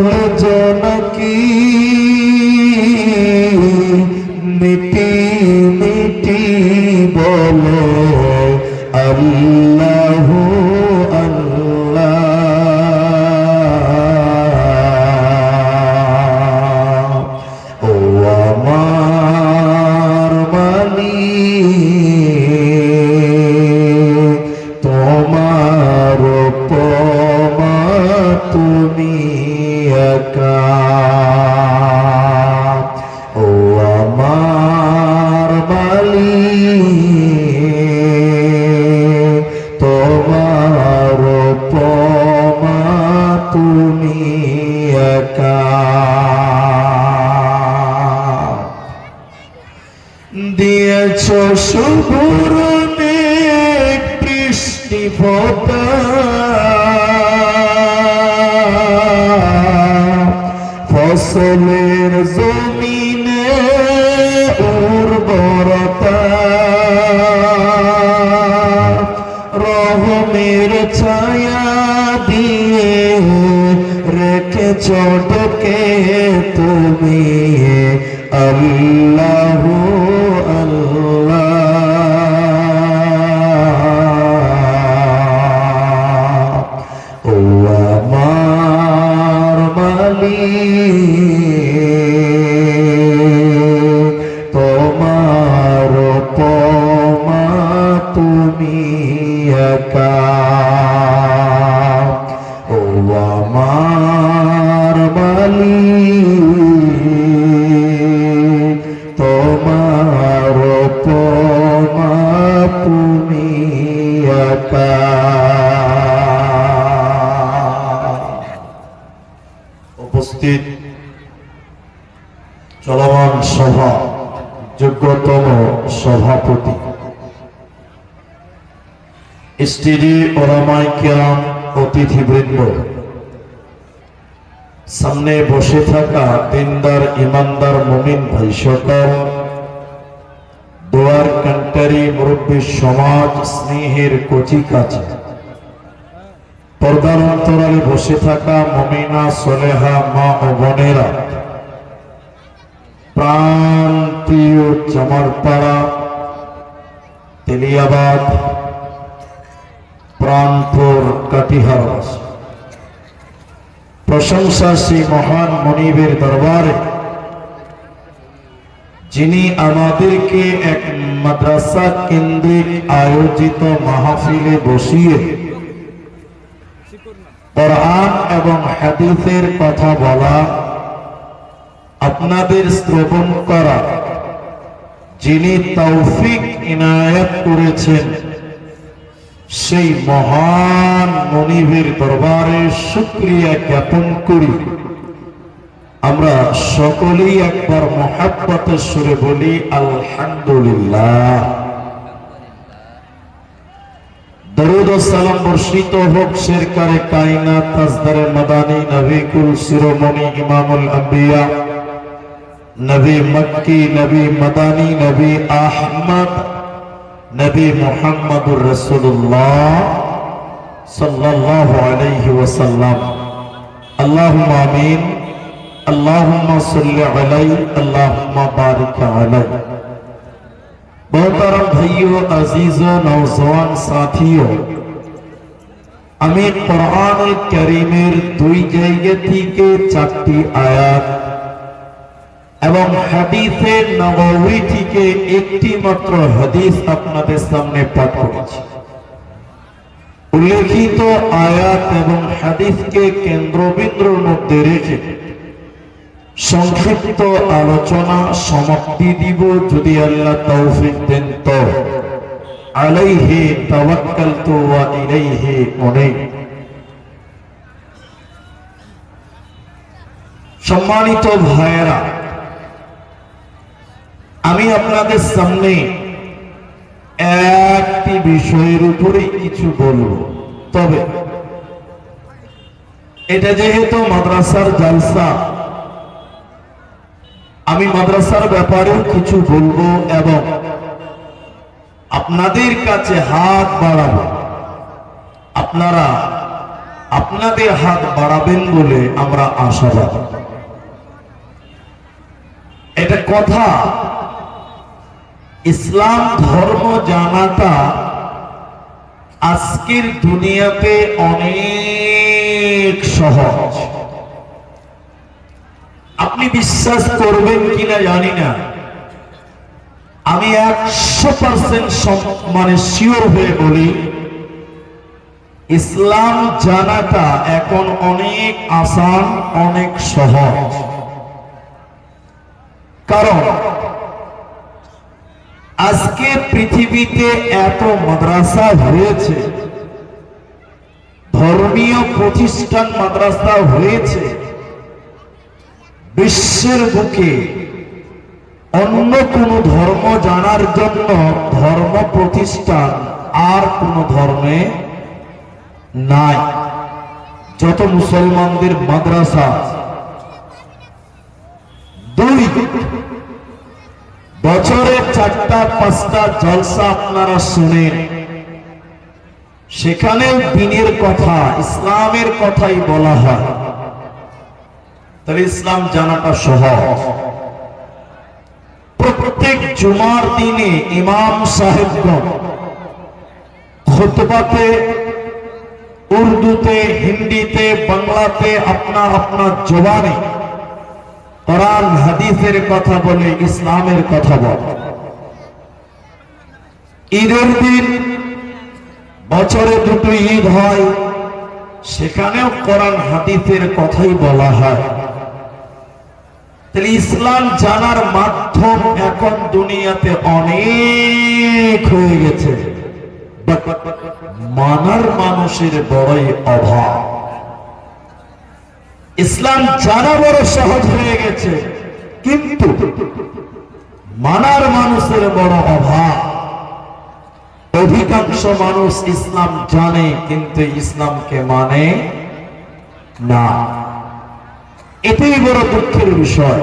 বলে জানকি মিটি মিটি বলে আল্লাহু আল্লাহ। ও আমার মালিক, তোমার উপমা তুমি একা। ও আমার মালিক, তোমার উপমা তুমি একা। দিয়েছ শুভ্র মেঘ বৃষ্টি ফোঁটা, ফসলের জমিনে উর্বরতা, রহমের ছায়া দিয়ে রেখেছ ঢেকে তুমি আল্লাহু আল্লাহ। ও আমার মালিক, তোমার উপমা তুমি একা। ও আমার মালিক, তোমার উপমা তুমি একা। উপস্থিত চলমান সভা যোগ্যতম সভাপতি, স্টেজে ওলামায়ে কেরাম, অতিথিবৃন্দ, সামনে বসে থাকা দিনদার ইমানদার মুমিন ভাই সকল, দোয়ার কান্টারি মুরব্বী সমাজ, স্নেহের কচি কাছে, পর্দার অন্তরালে বসে থাকা মুমিনা সলেহা মা ও বোনেরা, প্রাণ প্রিয় চামারপাড়া, তেলিয়াবাদ, প্রাণপুর, কাটিহার, প্রশংসা সেই মহান মনিবের দরবারে যিনি আমাদেরকে এক মাদ্রাসা কেন্দ্রিক আয়োজিত মাহফিলে বসিয়ে কোরআন এবং হাদিসের কথা বলা, আপনাদের শ্রবণ করা যিনি তৌফিক ইনায়াত করেছেন, সেই মহান মনিবের দরবারে শুকরিয়া জ্ঞাপন করি। আমরা সকলেই একবার মুহাব্বতের সুরে বলি আলহামদুলিল্লাহ। দরুদ ও সালাম বর্ষিত হোক সরকারে কায়নাত, তাজদারে মাদানী, নবী কুল শিরোমণি, ইমামুল আম্বিয়া, নবী মক্কি, নবী মাদানী, নবী আহমদ, নবী মুহাম্মদুর রাসূলুল্লাহ সাল্লাল্লাহু আলাইহি ওয়াসাল্লাম। আল্লাহুম্মা আমিন। আল্লাহুম্মা সাল্লি আলাইহি, আল্লাহুম্মা বারিক আলাইহি। मोहतरम भाइयों, अजीजों, नौजवान साथियों, আমি কোরআনুল কারীমের দুই জায়গা থেকে 4টি আয়াত এবং হাদিসে নববী থেকে একটি মাত্র হাদিস আপনাদের সামনে পাঠ করেছি। উল্লেখিত আয়াত এবং হাদিসকে কেন্দ্রবিন্দুর মধ্যে রেখে সংক্ষিপ্ত আলোচনা সমাপ্তি দিব যদি আল্লাহ তৌফিক দেন তো। আলাইহি তাওয়াক্কালতু ওয়া ইলাইহি উনীব। সম্মানিত ভাইয়েরা, আমি আপনাদের সামনে একটি বিষয়ের উপরে কিছু বলবো, তবে এটা যেহেতু মাদ্রাসার জালসা, আমি মাদ্রাসার ব্যাপারেও কিছু বলবো এবং আপনাদের কাছে হাত বাড়াবো। আপনারা আপনাদের হাত বাড়াবেন বলে আমরা আশাবাদ। এটা কথা, ইসলাম ধর্ম জানাটা আজকের দুনিয়াতে অনেক সহজ। আপনি বিশ্বাস করবেন কিনা জানি না, আমি 100% শিওর হয়ে বলি, ইসলাম জানাটা এখন অনেক আসান, অনেক সহজ। কারণ আজকে পৃথিবীতে এত মাদ্রাসা হয়েছে, ধর্মীয় প্রতিষ্ঠান মাদ্রাসা হয়েছে, বিশ্বের বুকে অন্য কোন ধর্ম জানার জন্য ধর্ম প্রতিষ্ঠান আর কোন ধর্মে নাই। যত মুসলমানদের মাদ্রাসা, 2 বছরে 4টা-5টা জলসা আপনারা শুনেন, সেখানে দ্বীনের কথা, ইসলামের কথাই বলা হয়। তাহলে ইসলাম জানাটা সহজ। প্রত্যেক জুমার দিনে ইমাম সাহেবগণ খুতবাতে উর্দুতে, হিন্দিতে, বাংলাতে আপনার আপনার জবানে কোরআন হাদিসের কথা বলে, ইসলামের কথা বলে। ঈদের দিন বছরে 2টো ঈদ হয়, সেখানেও কোরআন হাদিসের কথাই বলা হয়। তাহলে ইসলাম জানার মাধ্যম এখন দুনিয়াতে অনেক হয়ে গেছে, মানার মানুষের বড়ই অভাব। ইসলাম জানা বড় সহজ হয়ে গেছে, কিন্তু মানার মানুষের বড় অভাব। অধিকাংশ মানুষ ইসলাম জানে কিন্তু ইসলামকে মানে না। এটাই বড় দুঃখের বিষয়,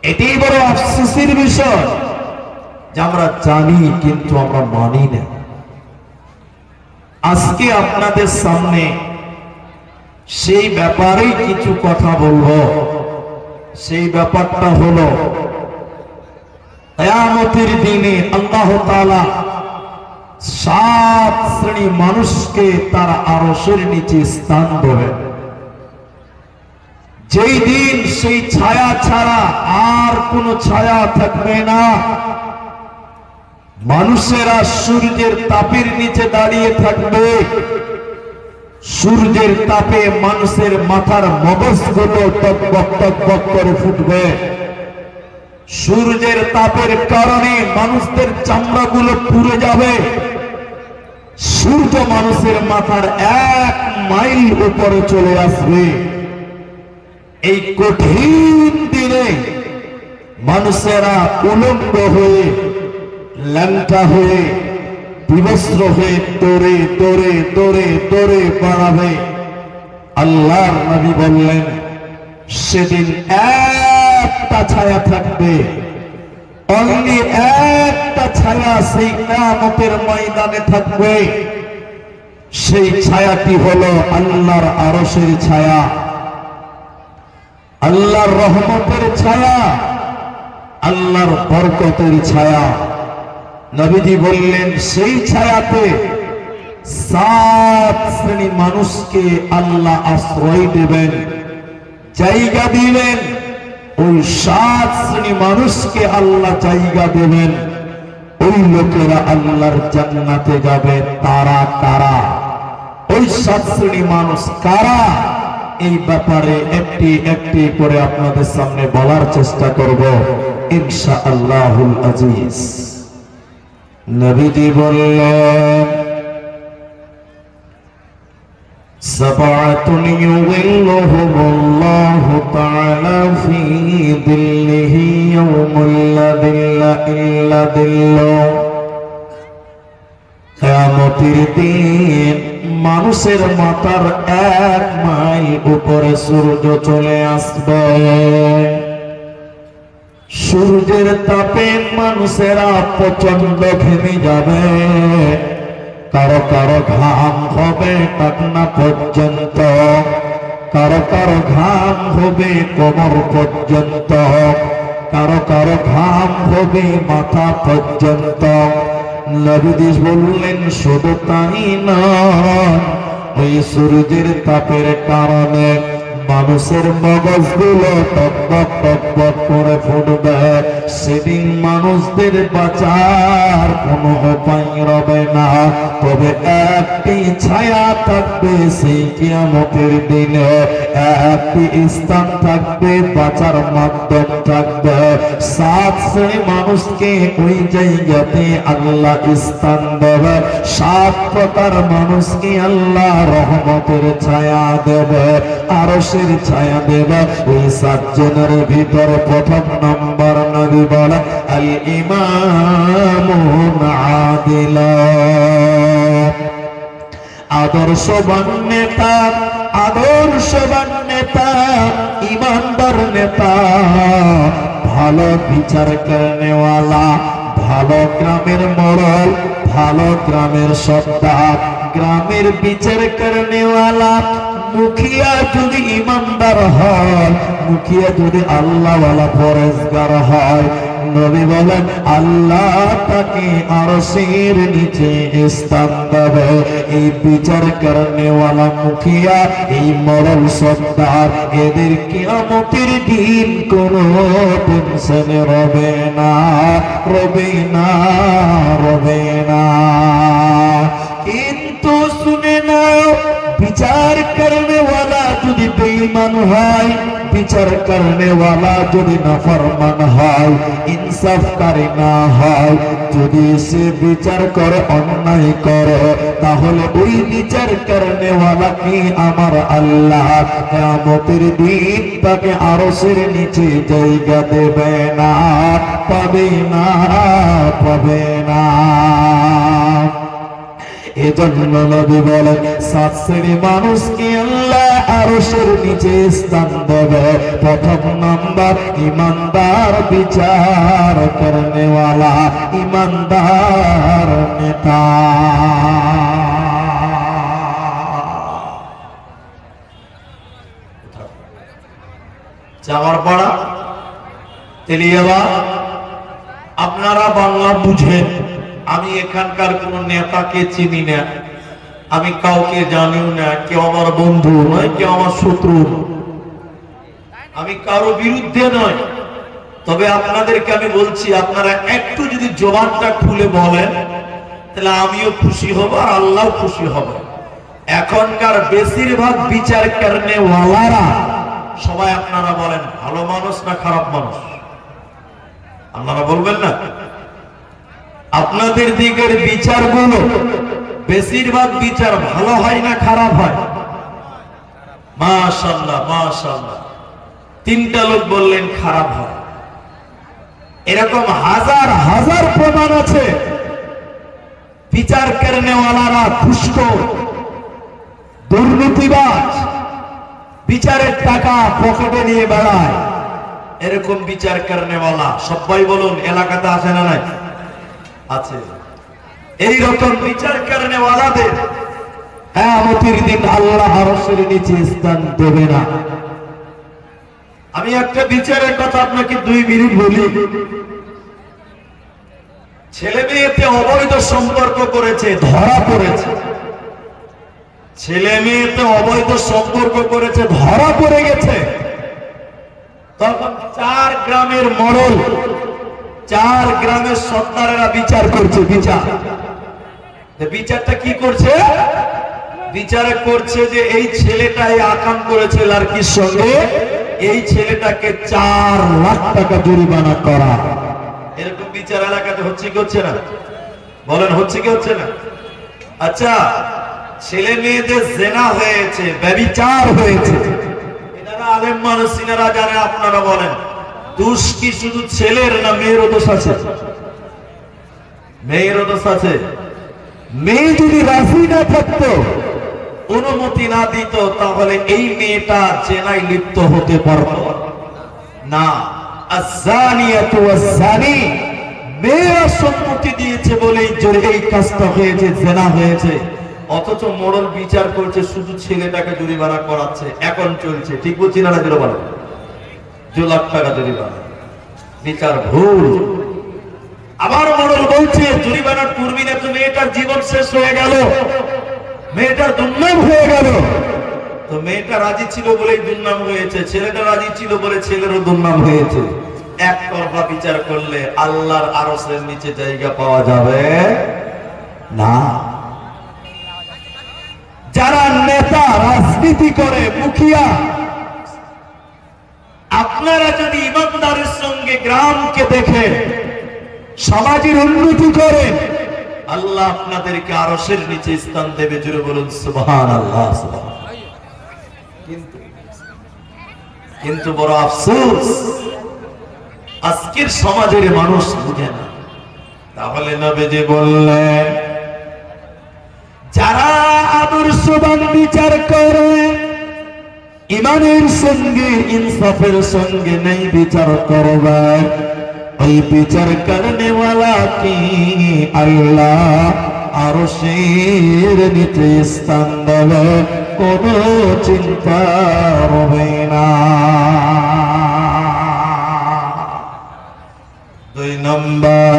এটাই বড় আফসোসের বিষয় যে আমরা জানি কিন্তু আমরা মানি না। আজকে আপনাদের সামনে সেই ব্যাপারে কিছু কথা বলবো। সেই ব্যাপারটা হলো, কিয়ামতের দিনে আল্লাহ তাআলা 7 শ্রেণী মানুষকে তার আরশের নিচে স্থান দেবেন। যেই দিন সেই ছায়া ছাড়া আর কোন ছায়া থাকবে না। মানুষেরা সূর্যের তাপের নিচে দাঁড়িয়ে থাকবে, সূর্যের তাপে মানুষের মাথার মগজগুলো টকবক টকবক করে ফুটবে। সূর্যের তাপের কারণে মানুষদের চামড়াগুলো পুড়ে যাবে। সূর্য মানুষের মাথার 1 মাইল উপরে চলে আসবে। এই কঠিন দিনে মানুষেরা উলঙ্গ হয়ে, ল্যাংটা হয়ে, বিবস্ত্র হয়ে দৌড়ে দৌড়ে দৌড়ে দৌড়ে বাড়াবে। আল্লাহর নবী বললেন, সেদিন একটা ছায়া থাকবে, অনলি একটা ছায়া সেই কিয়ামতের ময়দানে থাকবে। সেই ছায়াটি হলো আল্লাহর আরশের ছায়া, আল্লাহর রহমতের ছায়া, আল্লাহর বরকতের ছায়া। নবীজি বললেন, সেই ছায়াতে 7 শ্রেণী মানুষকে আল্লাহ আশ্রয় দেবেন, জায়গা দিবেন। ওই 7 শ্রেণী মানুষকে আল্লাহ জায়গা দেবেন। ওই লোকেরা আল্লাহর জান্নাতে যাবে। তারা কারা? ওই 7 শ্রেণী মানুষ কারা? এই ব্যাপারে একটি একটি করে আপনাদের সামনে বলার চেষ্টা করব ইনশাআল্লাহুল আজিজ। নবীজি বললেন, সাবাতুন ইউযিল্লুহুমুল্লাহু তাআলা ফি যিল্লিহি ইয়াওমাল লা যিল্লা ইল্লা যিল্লুহু। কিয়ামতের দিন মানুষের মাথার 1 মাইল উপরে সূর্য চলে আসবে। সূর্যের তাপে মানুষেরা প্রচন্ড ঘেমে যাবে। কারো কারো ঘাম হবে টাকনা পর্যন্ত, কারো কারো ঘাম হবে কোমর পর্যন্ত, কারো কারো ঘাম হবে মাথা পর্যন্ত। নবী বললেন শুধু তাই নয়, ওই সূর্যের তাপের কারণে মানুষের মগজগুলো টকবক টকবক করে ফুটবে। সেদিন মানুষদের বাঁচার কোনো উপায় রবে না, তবে একটি ছায়া থাকবে সেই কিয়ামতের দিনে, একটি স্থান থাকবে, বাঁচার মাধ্যম থাকবে। 7 শ্রেণী মানুষকে ওই জায়গাতে আল্লাহ স্থান দেবে, 7 প্রকার মানুষকে আল্লাহ রহমতের ছায়া দেবে, আরশের ছায়া দেবে। ওই 7 জনের ভিতরে প্রথম নম্বর নবী বলে আল ইমামুন আদিল, আদর্শবান নেতা, আদর্শবান নেতা, ইমানদার নেতা, ভালো বিচার করনেওয়ালা, ভালো গ্রামের মোড়ল, ভালো গ্রামের সর্দার, গ্রামের বিচার করনেওয়ালা। মুখিয়া যদি ইমানদার হয়, মুখিয়া যদি আল্লাহওয়ালা পরেজগার হয়, নবী বলেন আল্লাহ তাকে আরশের নিচে স্থান দেবে। এই বিচার করনেওয়ালা মুখিয়া, এই মরল সর্দার, এদের কিয়ামতের দিন কোনো টেনশন রবে না, রবে না, রবে না। কিন্তু শুনে নাও, বিচার করনেওয়ালা যদি বেঈমান হয়, বিচার করনেওয়ালা যদি নাফরমান হয়, ইনসাফকারী না হয়, যদি সে বিচার করে অন্যায় করে, তাহলে ওই বিচার করনেওয়ালাকে আমার আল্লাহ কিয়ামতের দিন তাকে আরশের নিচে জায়গা দেবে না, পাবে না, পাবে না। এজন্য নবী বলেন 7 শ্রেণী মানুষকে আল্লাহ আরশের নিচে স্থান দেবে। প্রথম নাম্বার ইমানদার বিচার করনেওয়ালা, ইমানদার নেতা। জামারপাড়া, তেলিয়াবাদ, আপনারা বাংলা বুঝেন। আমি এখানকার কোন নেতাকে চিনি না, আমি কাউকে জানিও না, কেউ আমার বন্ধু নয়, কেউ আমার শত্রু, আমি কারো বিরুদ্ধে নয়। তবে আপনাদেরকে আমি বলছি, আপনারা একটু যদি জবানটা খুলে বলেন, তাহলে আমিও খুশি হব আর আল্লাহ খুশি হবে। এখনকার বেশিরভাগ বিচার করনেওয়ালারা সবাই আপনারা বলেন ভালো মানুষ না খারাপ মানুষ? আপনারা বলবেন না? আপনাদের দিকের বিচারগুলো বেশিরভাগ বিচার ভালো হয় না খারাপ হয়? মাশাআল্লাহ, মাশাআল্লাহ। 3টা লোক বললেন খারাপ হয়। এরকম হাজার হাজার প্রমাণ আছে। বিচার করনেওয়ালারা ঘুষখোর, দুর্নীতিবাজ, বিচারের টাকা পকেটে নিয়ে বেড়ায়। এরকম বিচার করনেওয়ালা সবাই বলুন এলাকাতে আছে না নাই? আছে। এই রকম বিচার করনেওয়ালাদের কিয়ামতের দিন আল্লাহ আরশের নিচে স্থান দেবে না। আমি একটা বিচারের কথা আপনাকে 2 মিনিট বলি। ছেলে মেয়েতে অবৈধ সম্পর্ক করেছে, ধরা পড়েছে। ছেলে মেয়েতে অবৈধ সম্পর্ক করেছে, ধরা পড়ে গেছে। তখন 4 গ্রামের মোড়ল, 4 গ্রামের সর্দারেরা বিচার করছে। বিচারটা কি করছে? বিচারে করছে যে এই ছেলেটাই আকাম করেছে লড়কির সঙ্গে, এই ছেলেটাকে 4 লাখ টাকা জরিমানা করা। এরকম বিচার এলাকাতে হচ্ছে কি হচ্ছে না? বলেন হচ্ছে কি হচ্ছে না? আচ্ছা, ছেলে মেয়েদের জেনা হয়েছে, ব্যভিচার হয়েছে, এনারা আলেম মানুষ, এনারা জানে। আপনারা বলেন দোষ কি শুধু ছেলের না মেয়েরও দোষ আছে? মেয়েরও দোষ আছে। মেয়ে যদি রাজি না থাকতো, অনুমতি না দিত, তাহলে এই মেয়েটা জেনায় লিপ্ত হতে পারত না। আয-যানিয়াতু ওয়াজ-যানি, মেয়েরা সম্মতি দিয়েছে বলেই জোরে এই কাজটা হয়েছে, জেনা হয়েছে। অথচ মোড়ল বিচার করছে, শুধু ছেলেটাকে জরিমানা করাচ্ছে, এখন চলছে। ঠিক বলছি না? জরিমানা 2 লাখ টাকা জরিমানা, বিচার ভুল। আবার মোড়ল বলছে জরিমানার পূর্বে না, তুমি মেয়েটার জীবন শেষ হয়ে গেল, মেয়েটার দুর্নাম হয়ে গেল। তো মেয়েটা রাজি ছিল বলেই দুর্নাম হয়েছে, ছেলেটা রাজি ছিল বলে ছেলেরও দুর্নাম হয়েছে। একতরফা বিচার করলে আল্লাহর আরশের নিচে জায়গা পাওয়া যাবে না। যারা নেতা, রাজনীতি করে, মুখিয়া, আপনারা যদি ইমানদারের সঙ্গে গ্রামকে দেখেন, সমাজের উন্নতি করেন, আল্লাহ আপনাদেরকে আরশের নিচে স্থান দেবে। জুড়ে বলুন সুবহানাল্লাহ। কিন্তু বড় আফসোস, আজকের সমাজের মানুষ বুঝে না। তাহলে নবীজি বললেন, যারা আদর্শবান বিচার করে, ইমানের সঙ্গে ইনসাফের সঙ্গে নেই বিচার করবে, ওই বিচার করনেওয়ালা কি আল্লাহ আরশের নিচে স্থান দেবে, কোনো চিন্তা হবে না। 2 নম্বর,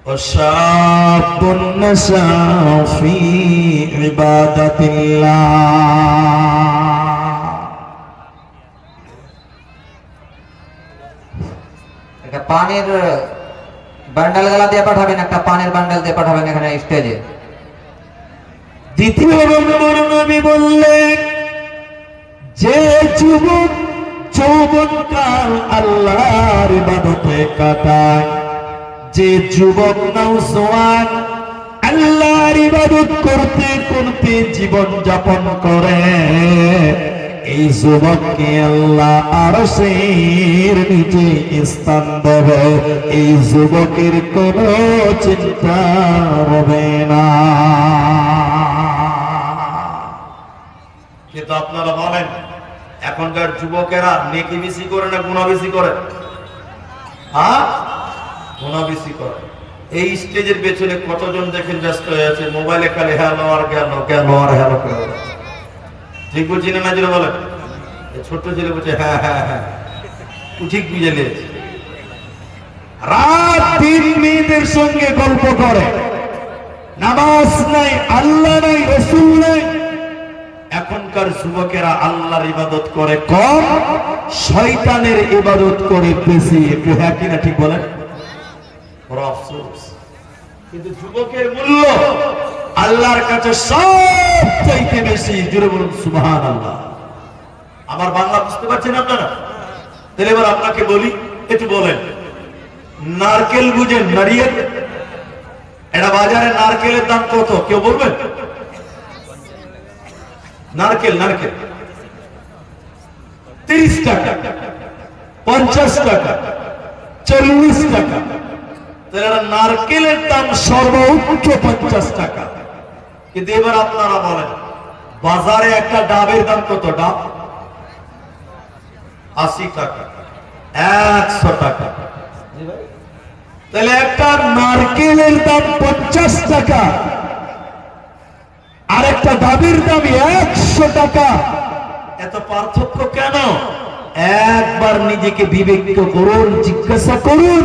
ওয়াশাবুন নাশা ফি ইবাদাতিল্লাহ। একটা পানির বান্ডেল গালা দিয়ে পাঠাবেন, একটা পানির বান্ডেল দিয়ে পাঠাবেন এখানে স্টেজে। দ্বিতীয় নম্বর, নবী বললেন, যে যুবক যৌবনকাল আল্লাহর ইবাদতে কাটায়, যে যুবক নওজোয়ান আল্লাহর ইবাদত করতে করতে জীবন যাপন করে, এই যুবককে আল্লাহ আরশের নিচে স্থান দেবে, এই যুবকের কোনো চিন্তা হবে না। কিন্তু আপনারা বলেন, এখনকার যুবকেরা নেকি বেশি করে না গুনাহ বেশি করে? হ্যাঁ, গুনাহ বেশি করে। এই স্টেজের পেছনে কতজন দেখেন ব্যস্ত হয়ে আছে, মোবাইলে খালি হ্যালো আর গেল, গেল আর হ্যালো করে। ঠিক বলছি না? যেটা বলেন, ছোট্ট ছেলে বলছে হ্যাঁ হ্যাঁ হ্যাঁ, ঠিক বুঝে নিয়েছে। রাত দিন মেয়েদের সঙ্গে গল্প করে, নামাজ নাই, আল্লাহ নাই, রাসূল নাই। এখনকার যুবকেরা আল্লাহর ইবাদত করে কম, শয়তানের ইবাদত করে বেশি। একটু হ্যাঁ কিনা ঠিক বলেন? বড় আফসোস। কিন্তু যুবকের মূল্য আল্লাহর কাছে সবচাইতে বেশি। জুড়ে বলুন সুবহানাল্লাহ। আমার বাংলা বুঝতে পারছেন আপনারা? তাহলে এবার আপনাকে বলি, একটু বলেন, নারকেল বুঝেন? নারিয়েল, এটা বাজারে নারকেলের দাম কত কেউ বলবেন? নারকেল 30 টাকা, 50 টাকা, 40 টাকা। তাহলে নারকেলের দাম সর্বোচ্চ 50 টাকা। কিন্তু এবার আপনারা বলেন, বাজারে একটা ডাবের দাম কত? ডাব 80 টাকা, 100 টাকা। তাহলে একটা নারকেলের দাম 50 টাকা, আর একটা ডাবের দাম 100 টাকা। এত পার্থক্য কেন? একবার নিজেকে বিবেক করুন, জিজ্ঞাসা করুন,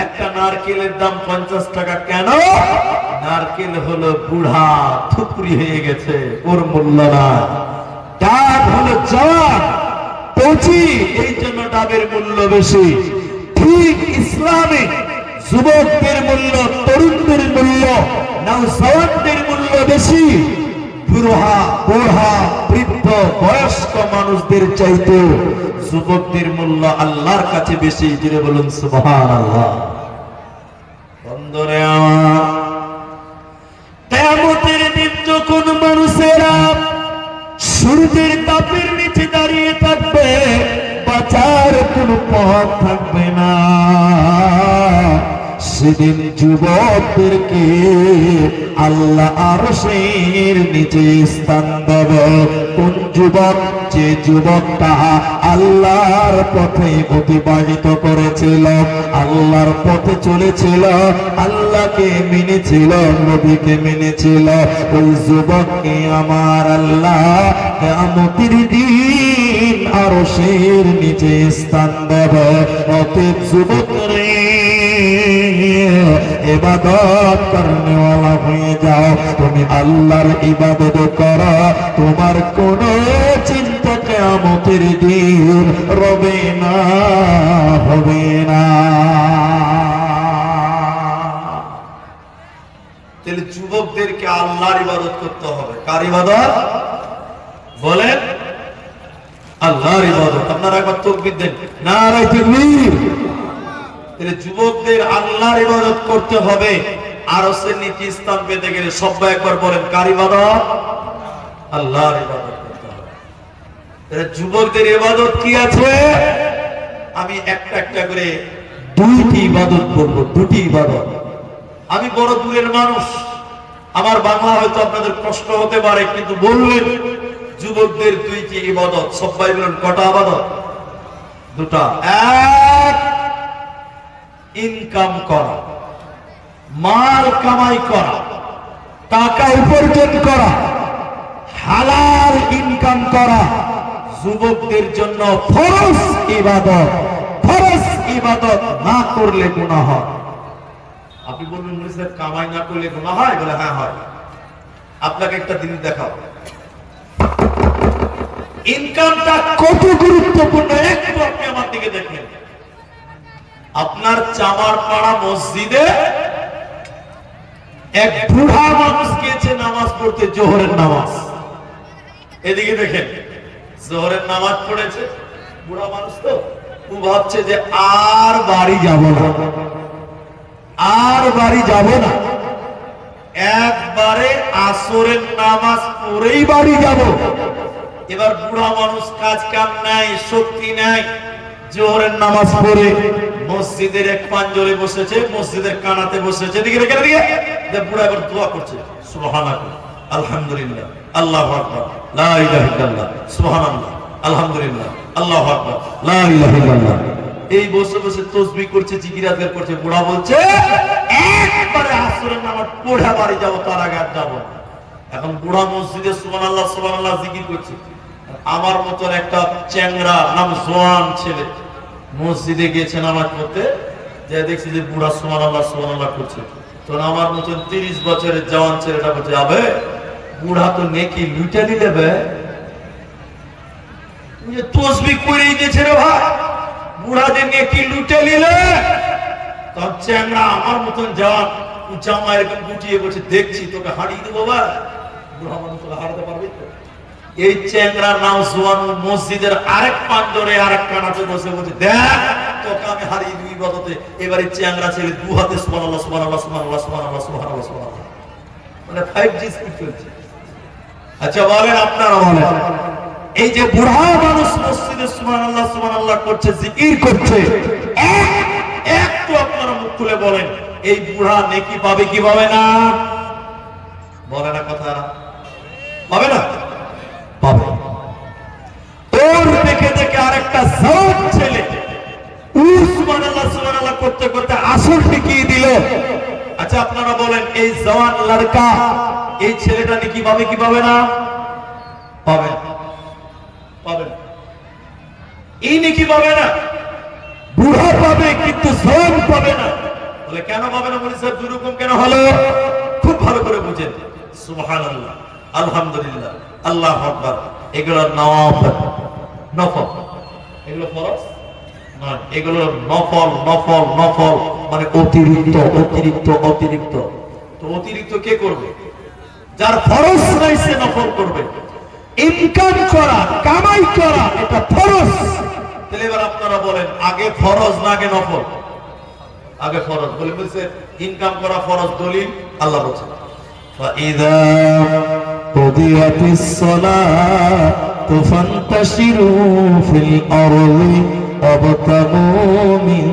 একটা নারকেলের দাম 50 টাকা কেন? নারকেল হলো বুড়া, থুপড়ি হয়ে গেছে, ওর মূল্য নাই। ডাব হলো জওয়ান, কচি, এই জন্য ডাবের মূল্য বেশি। ঠিক ইসলামে যুবকদের মূল্য, তরুণদের মূল্য, নওজওয়ানদের মূল্য বেশি। বুড়া, বৃদ্ধ, বয়স্ক মানুষদের চাইতে যুবকদের মূল্য আল্লাহর কাছে বেশি। জুড়ে বলুন সুবহানাল্লাহ। বন্ধুরে আমার, কিয়ামতের দিন যখন মানুষেরা সূর্যের তাপের নিচে দাঁড়িয়ে থাকবে, বাঁচার কোনো পথ থাকবে না। সেদিন যুবকদেরকে আল্লাহ আরশের নিচে স্থান দেবে। কোন যুবক? যে যুবকটা আল্লাহর পথে অতিবাহিত করেছিল, আল্লাহর পথে চলেছিল, আল্লাহকে মেনেছিল, নবীকে মেনেছিল, ওই যুবককে আমার আল্লাহ কিয়ামতের দিন আরশের নিচে স্থান দেবে। অতএব যুবক রে, ইবাদত করনেওয়ালা হয়ে যাও, তুমি আল্লাহর ইবাদত করো, তোমার কোনো চিন্তা কিয়ামতের দিন রবে না, হবে না। তাহলে যুবকদেরকে আল্লাহর ইবাদত করতে হবে। কার ইবাদত বলেন? আল্লাহর ইবাদত। আপনারা একবার তাকবীর দেন, নারে তাকবীর। তাহলে যুবকদের আল্লাহর ইবাদত করতে হবে। আরশের নিচে স্থান পেতে গেলে সবাই একবার বলেন, কার ইবাদত? আল্লাহর ইবাদত করতে হবে। তাহলে যুবকদের ইবাদত কি আছে? আমি একটা একটা করে দুইটি ইবাদত বলবো, দুটি ইবাদত। আমি বড় দূরের মানুষ, আমার বাংলা হয়তো আপনাদের কষ্ট হতে পারে, কিন্তু বললেন যুবকদের দুইটি ইবাদত, সবাই বলেন কটা ইবাদত? দুটা। এক, ইনকাম করা, মাল কামাই করা, টাকা উপার্জন করা, হালাল ইনকাম করা যুবকদের জন্য ফরজ ইবাদত। ফরজ ইবাদত না করলে গুনাহ হয়। আপনি বলবেন মুসলিম কামাই না করলে গুনাহ হয়? বলে হ্যাঁ হয়। আপনাকে একটা জিনিস দেখাও, ইনকামটা কত গুরুত্বপূর্ণ একটু আপনি আমার দিকে দেখেন। আপনার চামারপাড়া মসজিদে এক বুড়া মানুষ গিয়েছে নামাজ পড়তে, জোহরের নামাজ। এদিকে দেখেন, জোহরের নামাজ পড়েছে, বুড়া মানুষ তো, ও ভাবছে যে আর বাড়ি যাব না, আর বাড়ি যাব না, একবারে আসরের নামাজ পড়েই বাড়ি যাব। এবার বুড়া মানুষ কাজ কাম নাই, শক্তি নাই, জোহরের নামাজ পড়ে মসজিদের এক পাঞ্জরে বসেছে, মসজিদের কানাতে বসেছে, এদিকে রেখে দিয়ে বুড়া এবার দোয়া করছে, সুবহানাল্লাহ, আলহামদুলিল্লাহ, আল্লাহু আকবার, লা ইলাহা ইল্লাল্লাহ, সুবহানাল্লাহ, আলহামদুলিল্লাহ, আল্লাহু আকবার, লা ইলাহা ইল্লাল্লাহ। এই বসে বসে তাসবিহ করছে, জিকির আজকার করছে। বুড়া বলছে একবারে আসরের নামাজ পড়ে বাড়ি যাব, তার আগে আর যাব না। এখন বুড়া মসজিদে সুবহানাল্লাহ সুবহানাল্লাহ জিকির করছে। আমার মতন একটা চ্যাংরা নাম জোয়ান ছেলে মসজিদে গিয়েছে নামাজ পড়তে, যে দেখছি যে বুড়া সুবহানাল্লাহ সুবহানাল্লাহ করছে। তখন আমার মতন 30 বছরের জওয়ান ছেলেটা বলছে, আবে বুড়া তো নেকি লুটে নিলে বে, তাসবিহ করেই গেছে রে ভাই, বুড়া যে নেকি লুটে নিলে। তখন চ্যাংরা আমার মতন জওয়ান জামা এরকম গুটিয়ে বলছে, দেখছি তোকে হারিয়ে দেবো ভাই। বুড়া মানুষ তোকে হারাতে পারবি তো? এই চ্যাংরা নাম জোয়ান মসজিদের আরেক পাঞ্জরে আরেক কানাতে বসে বলছে, দেখ তোকে আমি হারিয়ে দিই ইবাদতে। এবারে চ্যাংরা ছেলে দু হাতে সুবহানাল্লাহ সুবহানাল্লাহ সুবহানাল্লাহ সুবহানাল্লাহ সুবহানাল্লাহ সুবহানাল্লাহ, মানে 5G স্পিড চলছে। আচ্ছা বলেন, আপনারা বলেন, এই যে বুড়া মানুষ মসজিদে সুবহানাল্লাহ সুবহানাল্লাহ করছে, জিকির করছে, একটু আপনারা মুখ খুলে বলেন, এই বুড়া নেকি পাবে কি পাবে না? বলে না কথা, পাবে না? পাবে। ওর দেখে দেখে আরেকটা জওয়ান ছেলে সুবহানাল্লাহ সুবহানাল্লাহ করতে করতে আসর ঠিকিয়ে দিল। আচ্ছা আপনারা বলেন, এই জওয়ান লড়কা, এই ছেলেটা নেকি পাবে কি পাবে না? পাবে, পাবে। এই নেকি পাবে না, বুড়া পাবে কিন্তু জওয়ান পাবে না। বলে কেন পাবে না? বলি স্যার দুরকম কেন হলো? খুব ভালো করে বুঝেন। সুবহানাল্লাহ, আলহামদুলিল্লাহ, আল্লাহু আকবার, এগুলো নফল, নফল। এগুলো ফরজ নয়, এগুলো নফল, নফল, নফল মানে অতিরিক্ত, অতিরিক্ত, অতিরিক্ত। তো অতিরিক্ত কে করবে? যার ফরজ নাই সে নফল করবে। ইনকাম করা, কামাই করা, এটা ফরজ। তাহলে এবার আপনারা বলেন, আগে ফরজ না আগে নফল? আগে ফরজ। বলে বলছে ইনকাম করা ফরজ, দলিল আল্লাহ বলছে, فَإِذَا قُضِيَتِ الصَّلَاةُ فَانتَشِرُوا فِي الْأَرْضِ ওয়াবতাগু মিন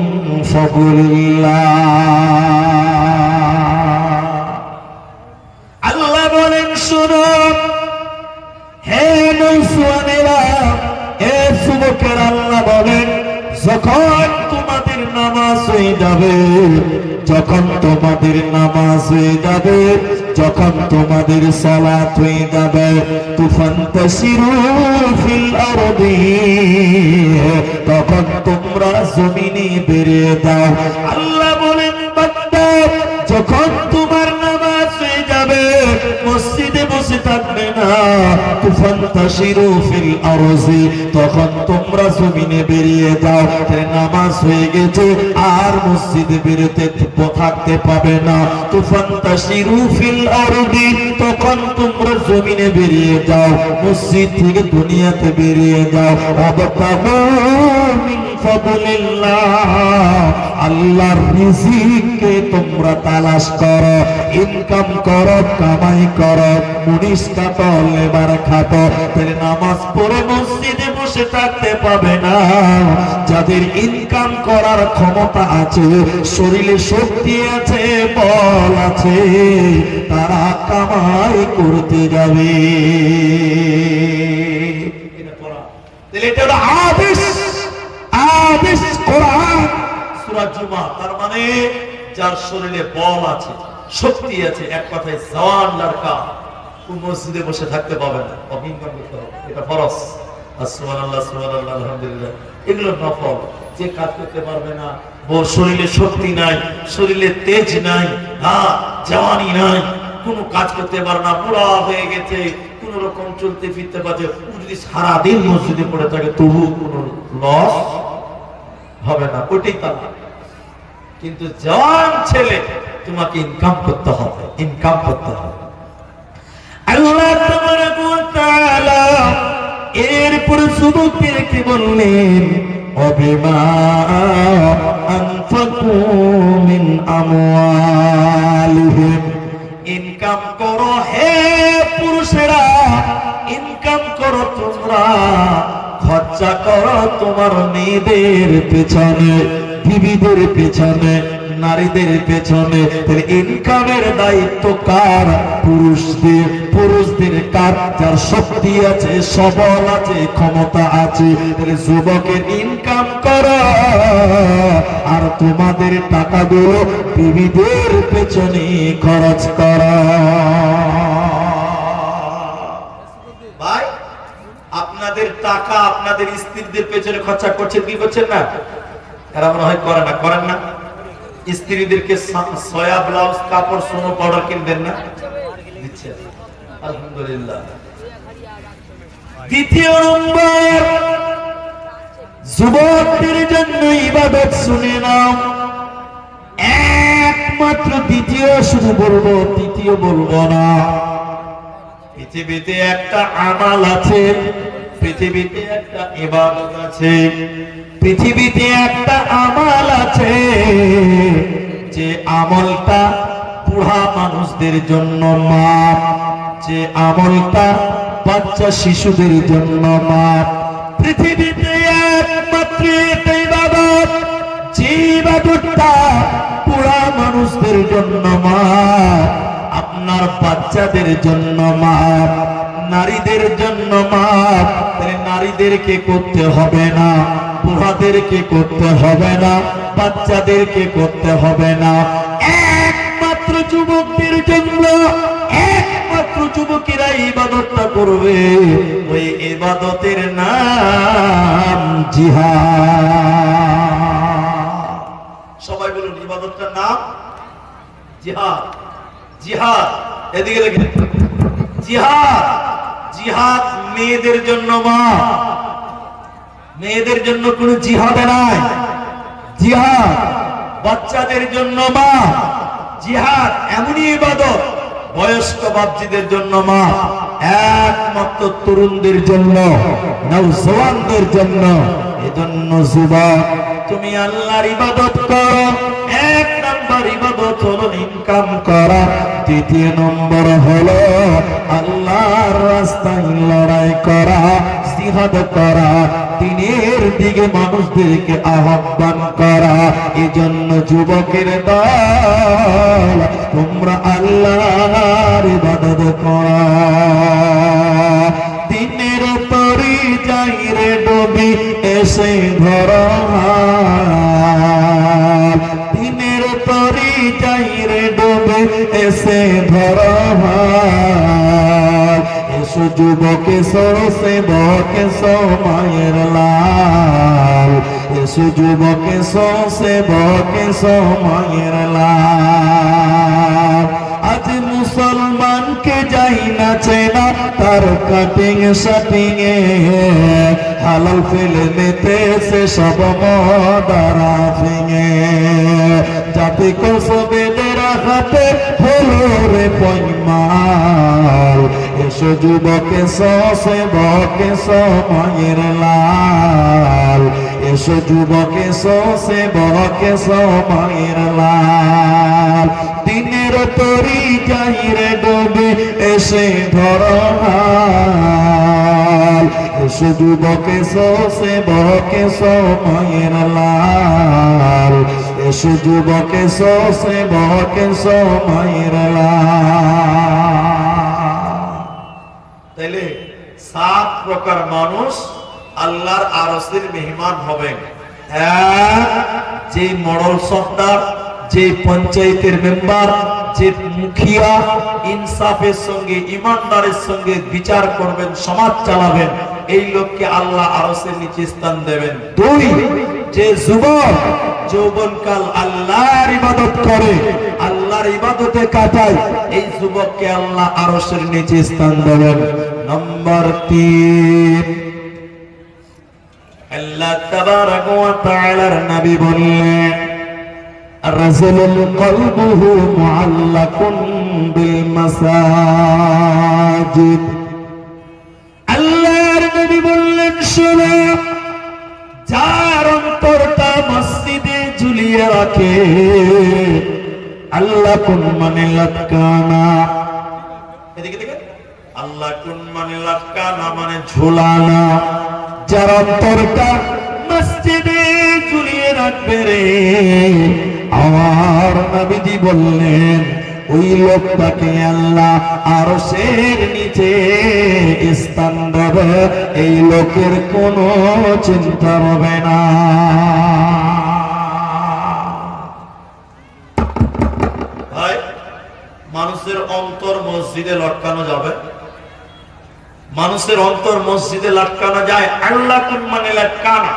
ফাদলিল্লাহ। আল্লাহ বলেন শুনো হে নৌজওয়ানেরা, হে যুবকেরা, আল্লাহ বলেন যখন তোমাদের নামাজ হয়ে যাবে, যখন তোমাদের নামাজ হয়ে যাবে, যখন তোমাদের সালাত হয়ে যাবে, তুফান্তাশিরু ফিল আরদি, তখন তোমরা জমিনে বেরিয়ে দাও। আল্লাহ বলেন বান্দা, যখন তোমার নামাজ হয়ে যাবে, মসজিদে বসে থাকবে না, তুফান্তাশিরু ফিল আরজি, তখন তোমরা জমিনে বেরিয়ে যাও। নামাজ হয়ে গেছে আর মসজিদে বেরোতে থাকতে পাবে না, তুফান্তাশিরু ফিল আরদি, তখন তোমরা জমিনে বেরিয়ে যাও, মসজিদ থেকে দুনিয়াতে বেরিয়ে যাও। ওয়াবতাগু মিন ফাদলিল্লাহ, আল্লাহর রিজিককে তোমরা তালাশ করো, ইনকাম করো, কামাই করো, মুনিশ খাটো, লেবার খাটো। তাহলে নামাজ পড়ে মসজিদে বসে থাকতে পাবে না। যাদের ইনকাম করার ক্ষমতা আছে, শরীরে শক্তি আছে, বল আছে, তারা কামাই করতে যাবে। এটা হলো আদেশ, আদেশ কোরআন সূরা জুমা। তার মানে যার শরীরে বল আছে, শক্তি আছে, এক কথায় জওয়ান লড়কা, ও মসজিদে বসে থাকতে পাবে না, ইনকাম করতে হবে। এটা ফরজ। সুবহানাল্লাহ, সুবহানাল্লাহ, আলহামদুলিল্লাহ, এগুলো নফল। যে কাজ করতে পারবে না, শরীরে শক্তি নাই, শরীরে তেজ নাই, হ্যাঁ জওয়ানি নাই, কোনো কাজ করতে পারে না, বুড়া হয়ে গেছে, কোন রকম চলতে ফিরতে পারছে, যদি সারাদিন মসজিদে পড়ে থাকে তবু কোনো লস হবে না, ওইটাই তালা। কিন্তু জওয়ান ছেলে, তোমাকে ইনকাম করতে হবে, ইনকাম করতে হবে। আল্লাহ তাবারাক ওয়া তাআলা এরপর যুবকদের কি বললেন? ওয়াবিমা আনফাকু মিন আমওয়ালিহিম, ইনকাম করো হে পুরুষেরা, ইনকাম করো তোমরা, খরচা করো তোমার মেয়েদের পেছনে, বিবিদের পেছনে, নারীদের পেছনে। ইনকামের দায়িত্ব কার? পুরুষদের। পুরুষদের কার? যার শক্তি আছে, সবল আছে, ক্ষমতা আছে। যুবকের ইনকাম করা, আর তোমাদের টাকাগুলো বিবিদের পেছনে খরচ করা। ভাই, আপনাদের টাকা আপনাদের স্ত্রীদের পেছনে খরচা করছেন কি করছেন না? এরা মনে হয় করে না, করেন না? স্ত্রীদেরকে সয়া ব্লাউজ, কাপড়, সোনো, পাউডার কিনবেন না? দিচ্ছে, আলহামদুলিল্লাহ। দ্বিতীয় নম্বর, যুবকদের জন্য ইবাদত শুনে নাও। একমাত্র দ্বিতীয়, শুধু বলবো, তৃতীয় বলবো না। পৃথিবীতে একটা আমাল আছে, পৃথিবীতে একটা ইবাদত আছে, পৃথিবীতে একটা আমাল আছে, যে আমলটা বুড়া মানুষদের জন্য মাপ, যে আমলটা বাচ্চা শিশুদের জন্য মাপ। পৃথিবীতে একমাত্র একটা ইবাদত, যে ইবাদতটা বুড়া মানুষদের জন্য মাপ, আপনার বাচ্চাদের জন্য মাপ, নারীদের জন্য মাপ। নারীদেরকে করতে হবে না, বুড়াদেরকে করতে হবে না, বাচ্চাদেরকে করতে হবে না। একমাত্র যুবকদের জন্য, একমাত্র যুবকেরা ইবাদতটা করবে। ওই ইবাদতের নাম জিহাদ। সবাই বলুন, ইবাদতটার নাম জিহাদ। জিহাদ, এদিকে দেখেন, জিহাদ। জিহাদ মেয়েদের জন্য মা, মেয়েদের জন্য কোন জিহাদ নাই। জিহাদ বাচ্চাদের জন্য মা। জিহাদ এমনই ইবাদত, বয়স্ক বাপজিদের জন্য মা, একমাত্র তরুণদের জন্য, নওজওয়ানদের জন্য। এজন্য যুবক, তুমি আল্লাহর ইবাদত করো। এক নম্বর ইবাদত হলো ইনকাম করা, দ্বিতীয় নম্বর হলো আল্লাহর রাস্তায় লড়াই করা, জিহাদ করা, দ্বীনের দিকে মানুষদেরকে আহ্বান করা। এজন্য যুবকের দল, তোমরা আল্লাহর ইবাদত করো। দিনের তরি যাই রে ডুবি এসে ধরো হাল, দিনের তরি যাই রে ডুবি এসে ধরো হাল। এসো যুবক এসো সেবক এসো মায়ের লাল, এসো যুবক এসো সেবক এসো মায়ের লাল। আজ মুসলমানকে যাই না চেনা তার কাটিং শাটিং এ, হালাল ফিল্মেতে সে সব মদারা ফিঙে। জাতি কসবেদের হাতে হলো রে পয়মাল, এসো যুবক এসো সেবক এসো মায়ের লাল, এসো যুবক এসো সেবক এসো মায়ের লাল। দিনের তরি যাই রে ডুবে এসে ধরো হাল, এসো যুবক এসো সেবক এসো মায়ের লাল, এসো যুবক এসো সেবক এসো মায়ের লাল। তাইলে 7 প্রকার মানুষ আল্লাহর আরশের মেহমান হবেন। যে মডেল সর্দার, যে পঞ্চায়েতের মেম্বার, যে মুখিয়া ইনসাফের সঙ্গে ইমানদারের সঙ্গে বিচার করবেন, সমাজ চালাবেন, এই লোককে আল্লাহ আরশের নিচে স্থান দেবেন। 2, যে যুবক যৌবনকাল আল্লাহর ইবাদত করে, আল্লাহর ইবাদতে কাটায়, এই যুবককে আল্লাহ আরশের নিচে স্থান দেবেন। নম্বর 3, আল্লাহ তাবারাক ওয়া তাআলার নবী বললেন, রাজুলুন কলবুহু মুআল্লাকুন বিল মাসাজিদ। আল্লাহর নবী বললেন, শোনো, যার অন্তরটা মসজিদে ঝুলিয়ে রাখে, আল্লাহ কুন মানে লটকানা, এদিকে দেখে, আল্লাহ কুন মানে লটকানা মানে ঝুলানা। যার অন্তরটা মসজিদে ঝুলিয়ে রাখবে রে, আমার নবীজি বললেন, ওই লোকটাকে আল্লাহ আরশের নিচে স্থান দেবে, এই লোকের কোনো চিন্তা হবে না। ভাই, মানুষের অন্তর মসজিদে লটকানো যাবে? মানুষের অন্তর মসজিদে লটকানো যায়? আল্লাহ কুন মানে লটকানা,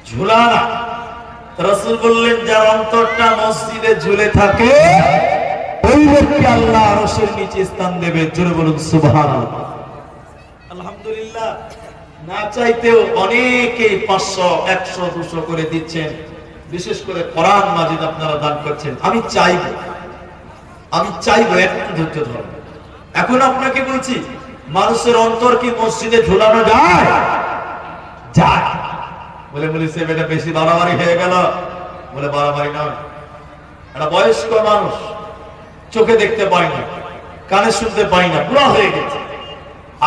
ঝুলানা। রাসূল বললেন, যার অন্তরটা মসজিদে ঝুলে থাকে, ওই লোককে আল্লাহ আরশের নিচে স্থান দেবে। জোরে বলুন সুবহানাল্লাহ। আলহামদুলিল্লাহ। না চাইতেও অনেকেই 500, 100, 200 করে দিচ্ছেন। বিশেষ করে কোরআন মাজিদ আপনারা দান করছেন। আমি চাইবো একটু ধৈর্য ধরুন। এখন আপনাকে বলছি, মানুষের অন্তর কি মসজিদে ঝুলানো যায়? যায়। বলে সে বেটা বেশি বাড়াবাড়ি হয়ে গেল। বলে বাড়াবাড়ি নয়, একটা বয়স্ক মানুষ, চোখে দেখতে পায় না, কানে শুনতে পায় না, বুড়া হয়ে গেছে,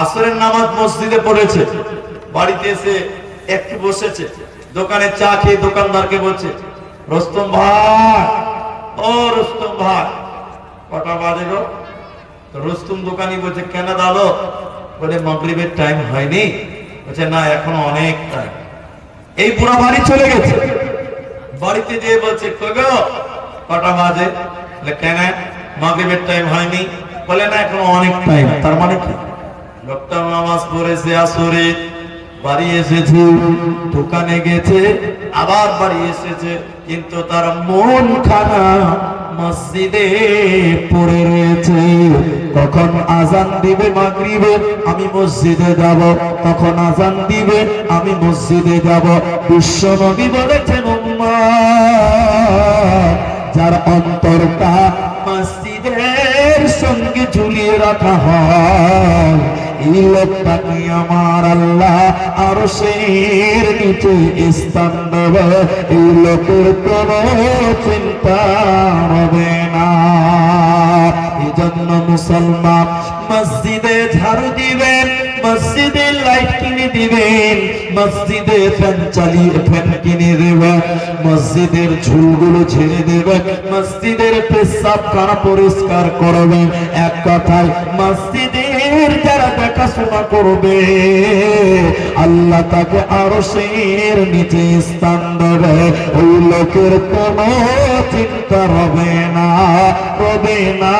আসরের নামাজ মসজিদে পড়েছে, বাড়িতে এসে একটু বসেছে, দোকানে চা খেয়ে দোকানদারকে বলছে, রোস্তম ভাই, ও রোস্তম ভাই, কটা বাজে গো? রোস্তম দোকানি বলছে, কেন দাদা? বলে মাগরিবের টাইম হয়নি। বলছে, না, এখনো অনেক টাইম। এই পুরা বাড়ি চলে গেছে, বাড়িতে যেয়ে বলছে, কটা বাজে? কেন? মাগরিবের টাইম হয়নি। বলে, না, এখনো অনেক টাইম। তার মানে কি? লোকটা নামাজ পড়েছে আসরে, বাড়ি এসেছে, দোকানে গেছে, আবার বাড়ি এসেছে, কিন্তু তার মন খানা মসজিদে পড়ে রয়েছে। কখন আজান দিবে মাগরিবে, আমি মসজিদে যাব, তখন আজান দিবে, আমি মসজিদে যাব। বিশ্ব নবী বলেছেন, উম্মাহ, যার অন্তরটা মসজিদের সঙ্গে ঝুলিয়ে রাখা হয়, এই লোকটাকে আমার আল্লাহ আরশের নিচে স্থান দেবে, এই লোকের কোনো চিন্তা হবে না। এই জন্য মুসলমান মসজিদে ঝাড়ু দিবেন, মসজিদে লাইট কিনে দিবেন, মসজিদে ফ্যান চালিয়ে ফ্যান কিনে দেবেন, মসজিদের ঝুলগুলো ঝেড়ে দেবেন, মসজিদের পেশাবখানা পরিষ্কার করবেন। এক কথায় মসজিদের যারা দেখাশোনা করবে আল্লাহ তাকে আরশের নিচে স্থান দেবে। ওই লোকের কোনো চিন্তা হবে না, হবে না,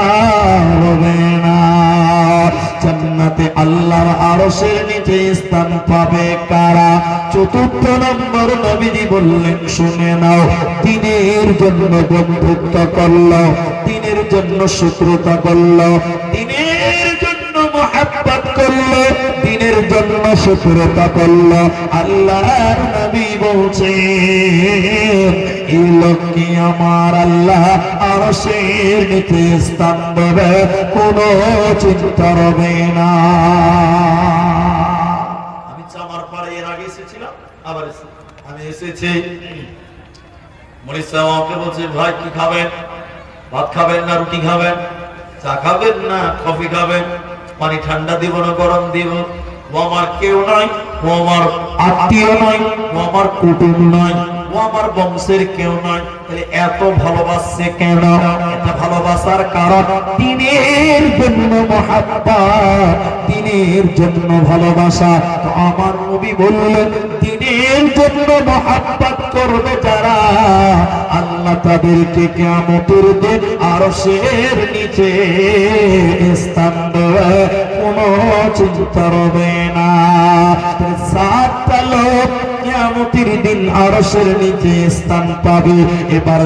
হবে না। জান্নাতে আল্লাহর আরশের নিচে স্থান পাবে কারা? চতুর্থ নম্বর নবীজি বললেন, শুনে নাও, দ্বীনের জন্য বন্ধুত্ব করলো, দ্বীনের জন্য শত্রুতা করলো, দ্বীনের জন্য মুহাব্বত করলো, দ্বীনের জন্য শত্রুতা করলো, আল্লাহর নবী বলছেন এই লোককে আমার আল্লাহ আরশের নিচে স্থান দেবে, কোনো চিন্তা হবে না। আমি চামার পাড়ে এর আগে এসেছিলাম, আবার আমি এসেছি, মনির সাহেব আমাকে বলছে, ভাই কি খাবেন? ভাত খাবেন না রুটি খাবেন? চা খাবেন না কফি খাবেন? পানি ঠান্ডা দিব না গরম দিব? ও আমার কেউ নয়, ও আমার আত্মীয় নয়, ও আমার কুটুম নয়, ও আমার বংশের কেউ নয়, তাহলে এত ভালোবাসছে কেন? এটা ভালোবাসার কারণ দ্বীনের জন্য মুহাব্বত, দ্বীনের জন্য ভালোবাসা। তো আমার নবী বললেন, দ্বীনের জন্য মুহাব্বত করবে যারা, আল্লাহ তাদেরকে কিয়ামতের দিন আরশের নিচে স্থান দেবে, কোনো চিন্তা হবে না। সাতটা লোক কিয়ামতের দিন আরশের নিচে স্থান পাবে। এবার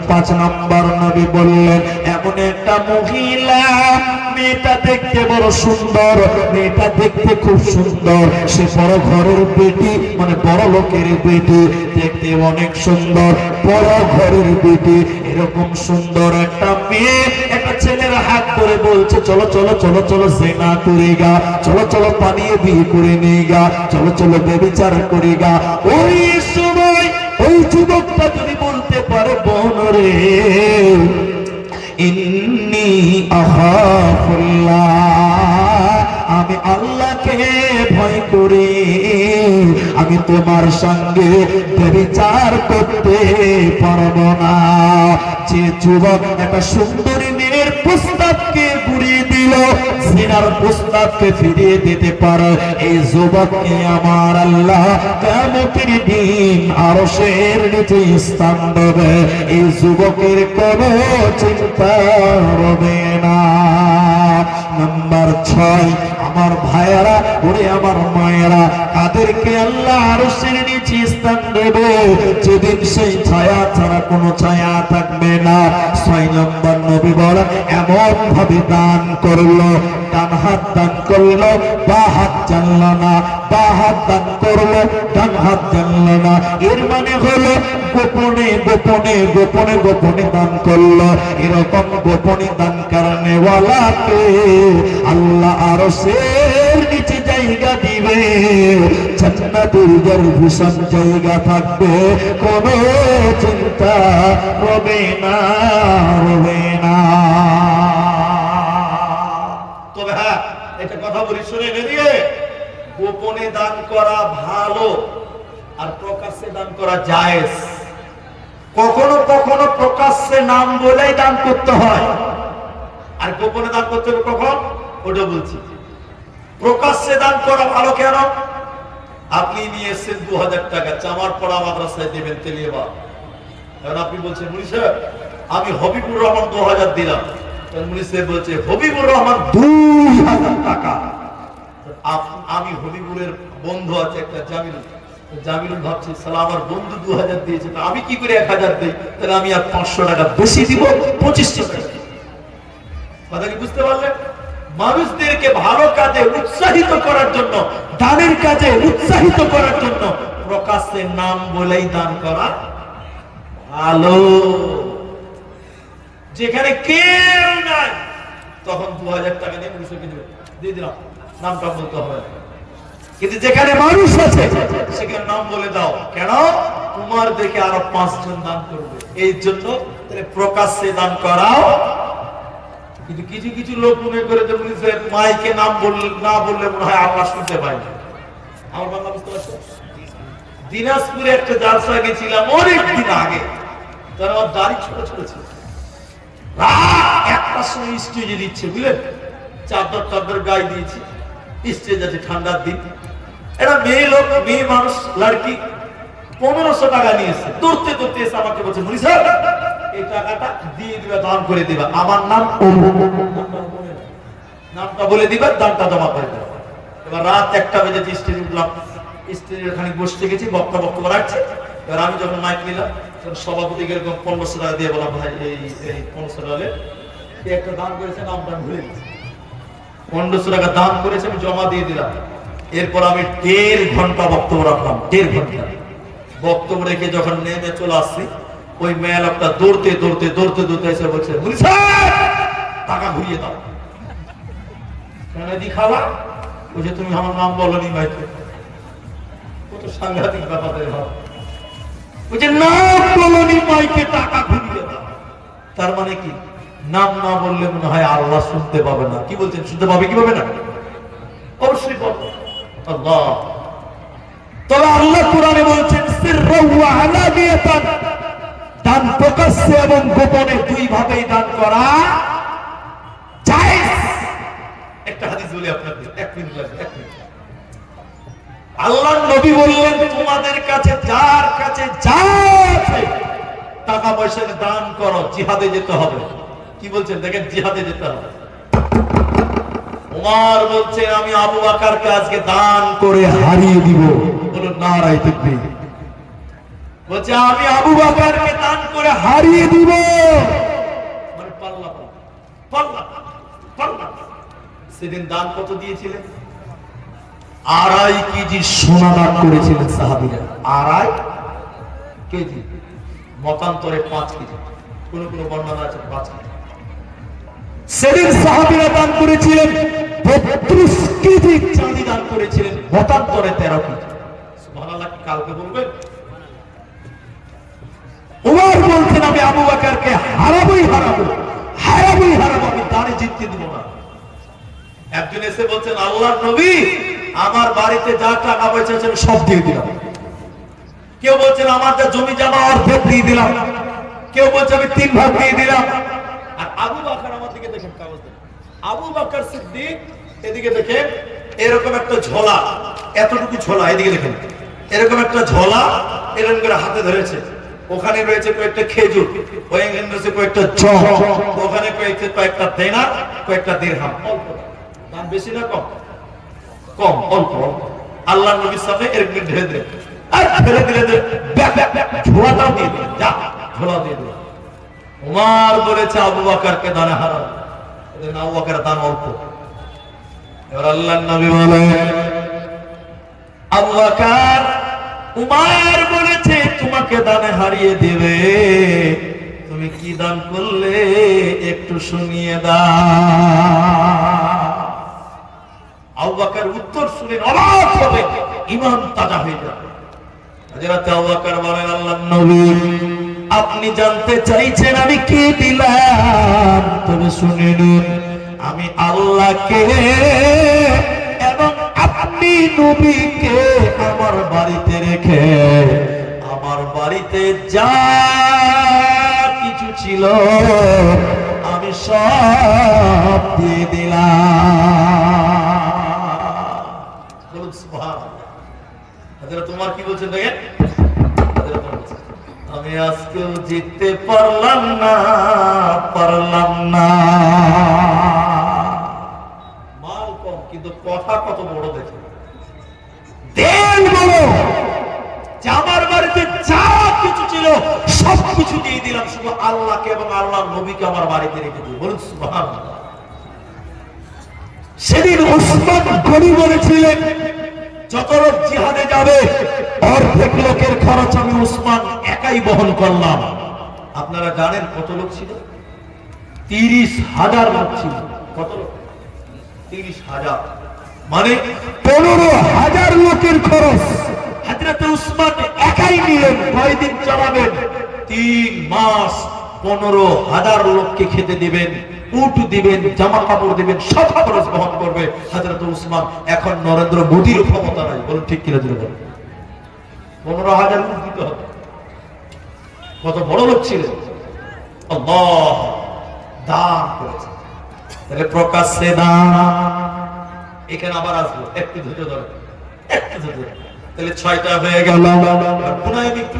5 নম্বর নবী বললেন, এমন একটা মহিলা, মেয়েটা দেখতে বড় সুন্দর, মেয়েটা দেখতে খুব সুন্দর, সে বড় ঘরের বেটি, মানে বড় লোকের বেটি, দেখতে অনেক সুন্দর, বড় ঘরের বেটি। এরকম সুন্দর একটা মেয়ে একটা ছেলের হাত ধরে বলছে, চলো চলো চলো চলো জিনা করে গা, চলো চলো পালিয়ে বিয়ে করে নিয়ে গা, চলো চলো ব্যভিচার করে গা। ওই সময় ওই যুবকটা যদি বলতে পারে, বোন রে, ইন্নী আখাফুল্লাহ, আমি আল্লাহকে ভয় করি, আমি তোমার সঙ্গে ব্যভিচার করতে পারবো না। যে যুবক একটা সুন্দরী মেয়ের প্রস্তাবকে ঘুরিয়ে দিল, জিনার প্রস্তাবকে ফিরিয়ে দিতে পারে, এই যুবককে আমার আল্লাহ কিয়ামতের দিন আরশের নিচে স্থান দেবে, এই যুবকের কোনো চিন্তা হবে না। নাম্বার 6, আমার ভাইয়েরা, ওরে আমার মায়েরা, কাদেরকে আল্লাহ আরশের নিচে স্থান দেবে? যেদিন সেই ছায়া ছাড়া কোনো ছায়া থাকবে না। 6 নম্বর নবী বলেন, এমন ভাবে দান করলো, ডান হাত দান করলো, বা হাত জানলো না, বা হাত দান করলো, ডান হাত জানলো না। এর মানে হলো গোপনে গোপনে গোপনে গোপনে দান করলো। এরকম গোপনে দান করনে ওয়ালাকে আল্লাহ আরশের নিচে জায়গা দিবে, জান্নাতুল ভীষণ জায়গা থাকবে, কোনো চিন্তা হবে না, হবে না। তবে হ্যাঁ, একটা কথা বলি, শুনে নিয়ে, গোপনে দান করা ভালো আর প্রকাশ্যে দান করা জায়েজ। কখনো কখনো প্রকাশ্যে নাম বলেই দান করতে হয়, আর গোপনে দান করতে হবে কখন, ওটা বলছি। প্রকাশ্যে দান করা ভালো কেন? আপনি নিয়ে এসেছেন 2000 টাকা, চামার পড়া মাদ্রাসায় দেবেন তেলিয়াবা, কারণ আপনি বলছেন, মুনি সাহেব আমি হবিবুর রহমান 2000 দিলাম, মুনি সাহেব বলছে হবিবুর রহমান 2000 টাকা। আমি হবিবুরের বন্ধু আছে একটা জামিলুল, জামিলুল ভাবছি সালা আমার বন্ধু 2000 দিয়েছে, তো আমি কি করে 1000 দিই? তাহলে আমি আর 500 টাকা বেশি দিব, 2500 টাকা। কথা কি বুঝতে পারলেন? মানুষদেরকে ভালো কাজে উৎসাহিত করার জন্য, দানের কাজে উৎসাহিত করার জন্য প্রকাশ্যে নাম বলেই দান করা ভালো। যেখানে কেউ নাই তখন 2000 টাকা দিয়ে পুলিশকে দিয়ে দিলাম, নামটা বলতে হবে। কিন্তু যেখানে মানুষ আছে সেখানে নাম বলে দাও, কেন? তোমার দেখে আরো 5 জন দান করবে। এই জন্য প্রকাশ্যে দান করাও কিন্তু কিছু কিছু লোক মনে করে যে মাইকে নাম না বললে মনে হয় আল্লাহ শুনতে পায় না। আমার বাংলা বুঝতে পারছো? দিনাজপুরে একটা জালসা গেছিলাম অনেক দিন আগে, তার আমার দাড়ি ছোট ছোট ছিল। রাত 1টার সময় স্টেজে দিচ্ছে, বুঝলেন, চাদর টাদর গায়ে দিয়েছি, স্টেজ আছে, ঠান্ডার দিন। এটা মেয়ে লোক, মেয়ে মানুষ, লড়কি 1500 টাকা নিয়েছে, দৌড়তে দৌড়তে এসে আমাকে বলছে, মুনি স্যার এই টাকাটা দিয়ে দিবা, দান করে দিবা, আমার নাম নামটা বলে দিবা, দানটা জমা করে দেবা। এবার রাত 1টা বেজে স্টেজে উঠলাম, স্টেজের খানিক বসতে গেছি, বক্তব্য রাখছে। এবার আমি যখন মাইক নিলাম, সভাপতিকে এরকম 1500 টাকা দিয়ে বললাম, ভাই এই 1500 টাকা একটা দান করেছে, নামটা ভুলে গেছি। 1500 টাকা দান করেছে, আমি জমা দিয়ে দিলাম। এরপর আমি 1.5 ঘন্টা বক্তব্য রাখলাম, 1.5 ঘন্টা বক্তব্য রেখে যখন নেমে চলে আসছি, ওই মেয়ে লোকটা দৌড়তে দৌড়তে দৌড়তে দৌড়তে এসে বলছে, টাকা ঘুরিয়ে দাও। কেন খালা বলছে, তুমি আমার নাম বলনি ভাইকে। কত সাংঘাতিক ব্যাপার বলছে, নাম বলনি মাইকে, টাকা ঘুরিয়ে দাও। তার মানে কি, নাম না বললে মনে হয় আল্লাহ শুনতে পাবে না। কি বলছেন, শুনতে পাবে কি পাবে না? অবশ্যই পাবে। আল্লাহ, তবে আল্লাহ কোরআনে বলছেন, সিররাও ওয়া আলানিয়াতান, দান প্রকাশ্যে এবং গোপনে দুই ভাবেই দান করা জায়েজ। একটা হাদিস বলি আপনাদের, 1 মিনিট লাগবে, 1 মিনিট। আল্লাহর নবী বললেন, তোমাদের কাছে যার কাছে যা আছে টাকা পয়সা দান করো, জিহাদে যেতে হবে। কি বলছেন দেখেন, জিহাদে যেতে হবে। ওমর বলছেন, আমি আবু বকরকে আজকে দান করে হারিয়ে দিব। বলুন নারায়ে তাকবীর। বলছে, আমি আবু বকরকে দান করে হারিয়ে দিব। মানে পাল্লা পাল্লা পাল্লা। সেদিন দান কত দিয়েছিলেন? 2.5 কেজি সোনা দান করেছিলেন সাহাবীরা। 2.5 কেজি, মতান্তরে 5 কেজি, কোন কোন বর্ণনা আছে 5 কেজি। সেদিন সাহাবীরা দান করেছিলেন 32 কেজি চাঁদি দান করেছিলেন, মতান্তরে 13 কেজি। সুবহানাল্লাহ। কি কালকে বলবেন? ওমর বলছেন, আমি আবু বকরকে হারাবোই হারাবো, হারাবোই হারাবো, আমি দাঁড়ে জিততে দিব না। একজন এসে বলছেন, আল্লাহর নবী, আমার বাড়িতে যা টাকা পয়সা আছে সব দিয়ে দিলাম। কেউ বলছেন, আমার যা জমি জমা অর্ধেক দিয়ে দিলাম। কেউ বলছে, আমি 3 ভাগ দিয়ে দিলাম। আর আবু বকর, আমার দিকে দেখেন, কাগজ দেখেন, আবু বকর সিদ্দিক এদিকে দেখেন, এরকম একটা ঝোলা, এতটুকু ঝোলা, এদিকে দেখেন, এরকম একটা ঝোলা এরকম করে হাতে ধরেছে। ওখানে রয়েছে কয়েকটা খেজুর, ওখানে রয়েছে কয়েকটা জব, ওখানে কয়েকটা দেনার, কয়েকটা দিরহাম। অল্প দাম, বেশি না কম? কম, অল্প অল্প। আল্লাহর নবীর সামনে এরকম ঢেলে দিলেন, আর ঢেলে দিলে ঝোলাটাও দিয়ে দিলেন, যা ঝোলাও দিয়ে দিলেন। ওমর বলেছে, আবু বকরকে দানে হারাবো। আবু বকরের দান অল্প। এবার আল্লাহর নবী বলেন, আবু বকর, উমর বলেছে তোমাকে দানে হারিয়ে দেবে, তুমি কি দান করলে একটু শুনিয়ে দাও। আবু বকর উত্তর শুনে অবাক হবে, ঈমান তাজা হয়ে যাবে। হযরত আবু বকর বলেন, আল্লাহর নবী, আপনি জানতে চাইছেন আমি কি দিলাম, তবে শুনে নিন, আমি আল্লাহকে এবং আপনি নবীকে আমার বাড়িতে রেখে আমার বাড়িতে যা কিছু ছিল আমি সব দিয়ে দিলাম। বলুন সুবহানাল্লাহ। হাজরত তোমার কি বলছেন দেখেন, আমি আজকেও জিততে পারলাম না, পারলাম না। মাল কম, কিন্তু কথা কত বড় দেখে, দেন বড়। আমার বাড়িতে যা কিছু ছিল সব কিছু দিয়ে দিলাম, শুধু আল্লাহকে এবং আল্লাহর নবীকে আমার বাড়িতে রেখে দিই। বলুন সুবহানাল্লাহ। সেদিন ওসমান গনি বলেছিলেন, যত লোক জিহাদে যাবে অর্ধেক লোকের খরচ আমি ওসমান একাই বহন করলাম। আপনারা জানেন কত লোক ছিল? 30,000 লোক ছিল। কত লোক? 30,000, মানে 15,000 লোকের খরচ হযরত ওসমান একাই নিলেন। কয়দিন চালাবেন? 3 মাস 15,000 লোককে খেতে দিবেন। উট দিবেন, জামা কাপড় দিবেন, সব খরচ বহন করবে হযরত উসমান। এখন নরেন্দ্র মোদীর ক্ষমতা নাই, বলুন ঠিক কিনা জোরে বলুন। 15,000 উট দিতে হবে। কত বড় লোক ছিলেন, আল্লাহ দান করেছে। তাহলে প্রকাশ্যে দান, এখানে আবার আসবো, একটু ধৈর্য ধরে, একটু ধৈর্য ধরে। তাহলে 6টা হয়ে গেল। পুনরায় একটু,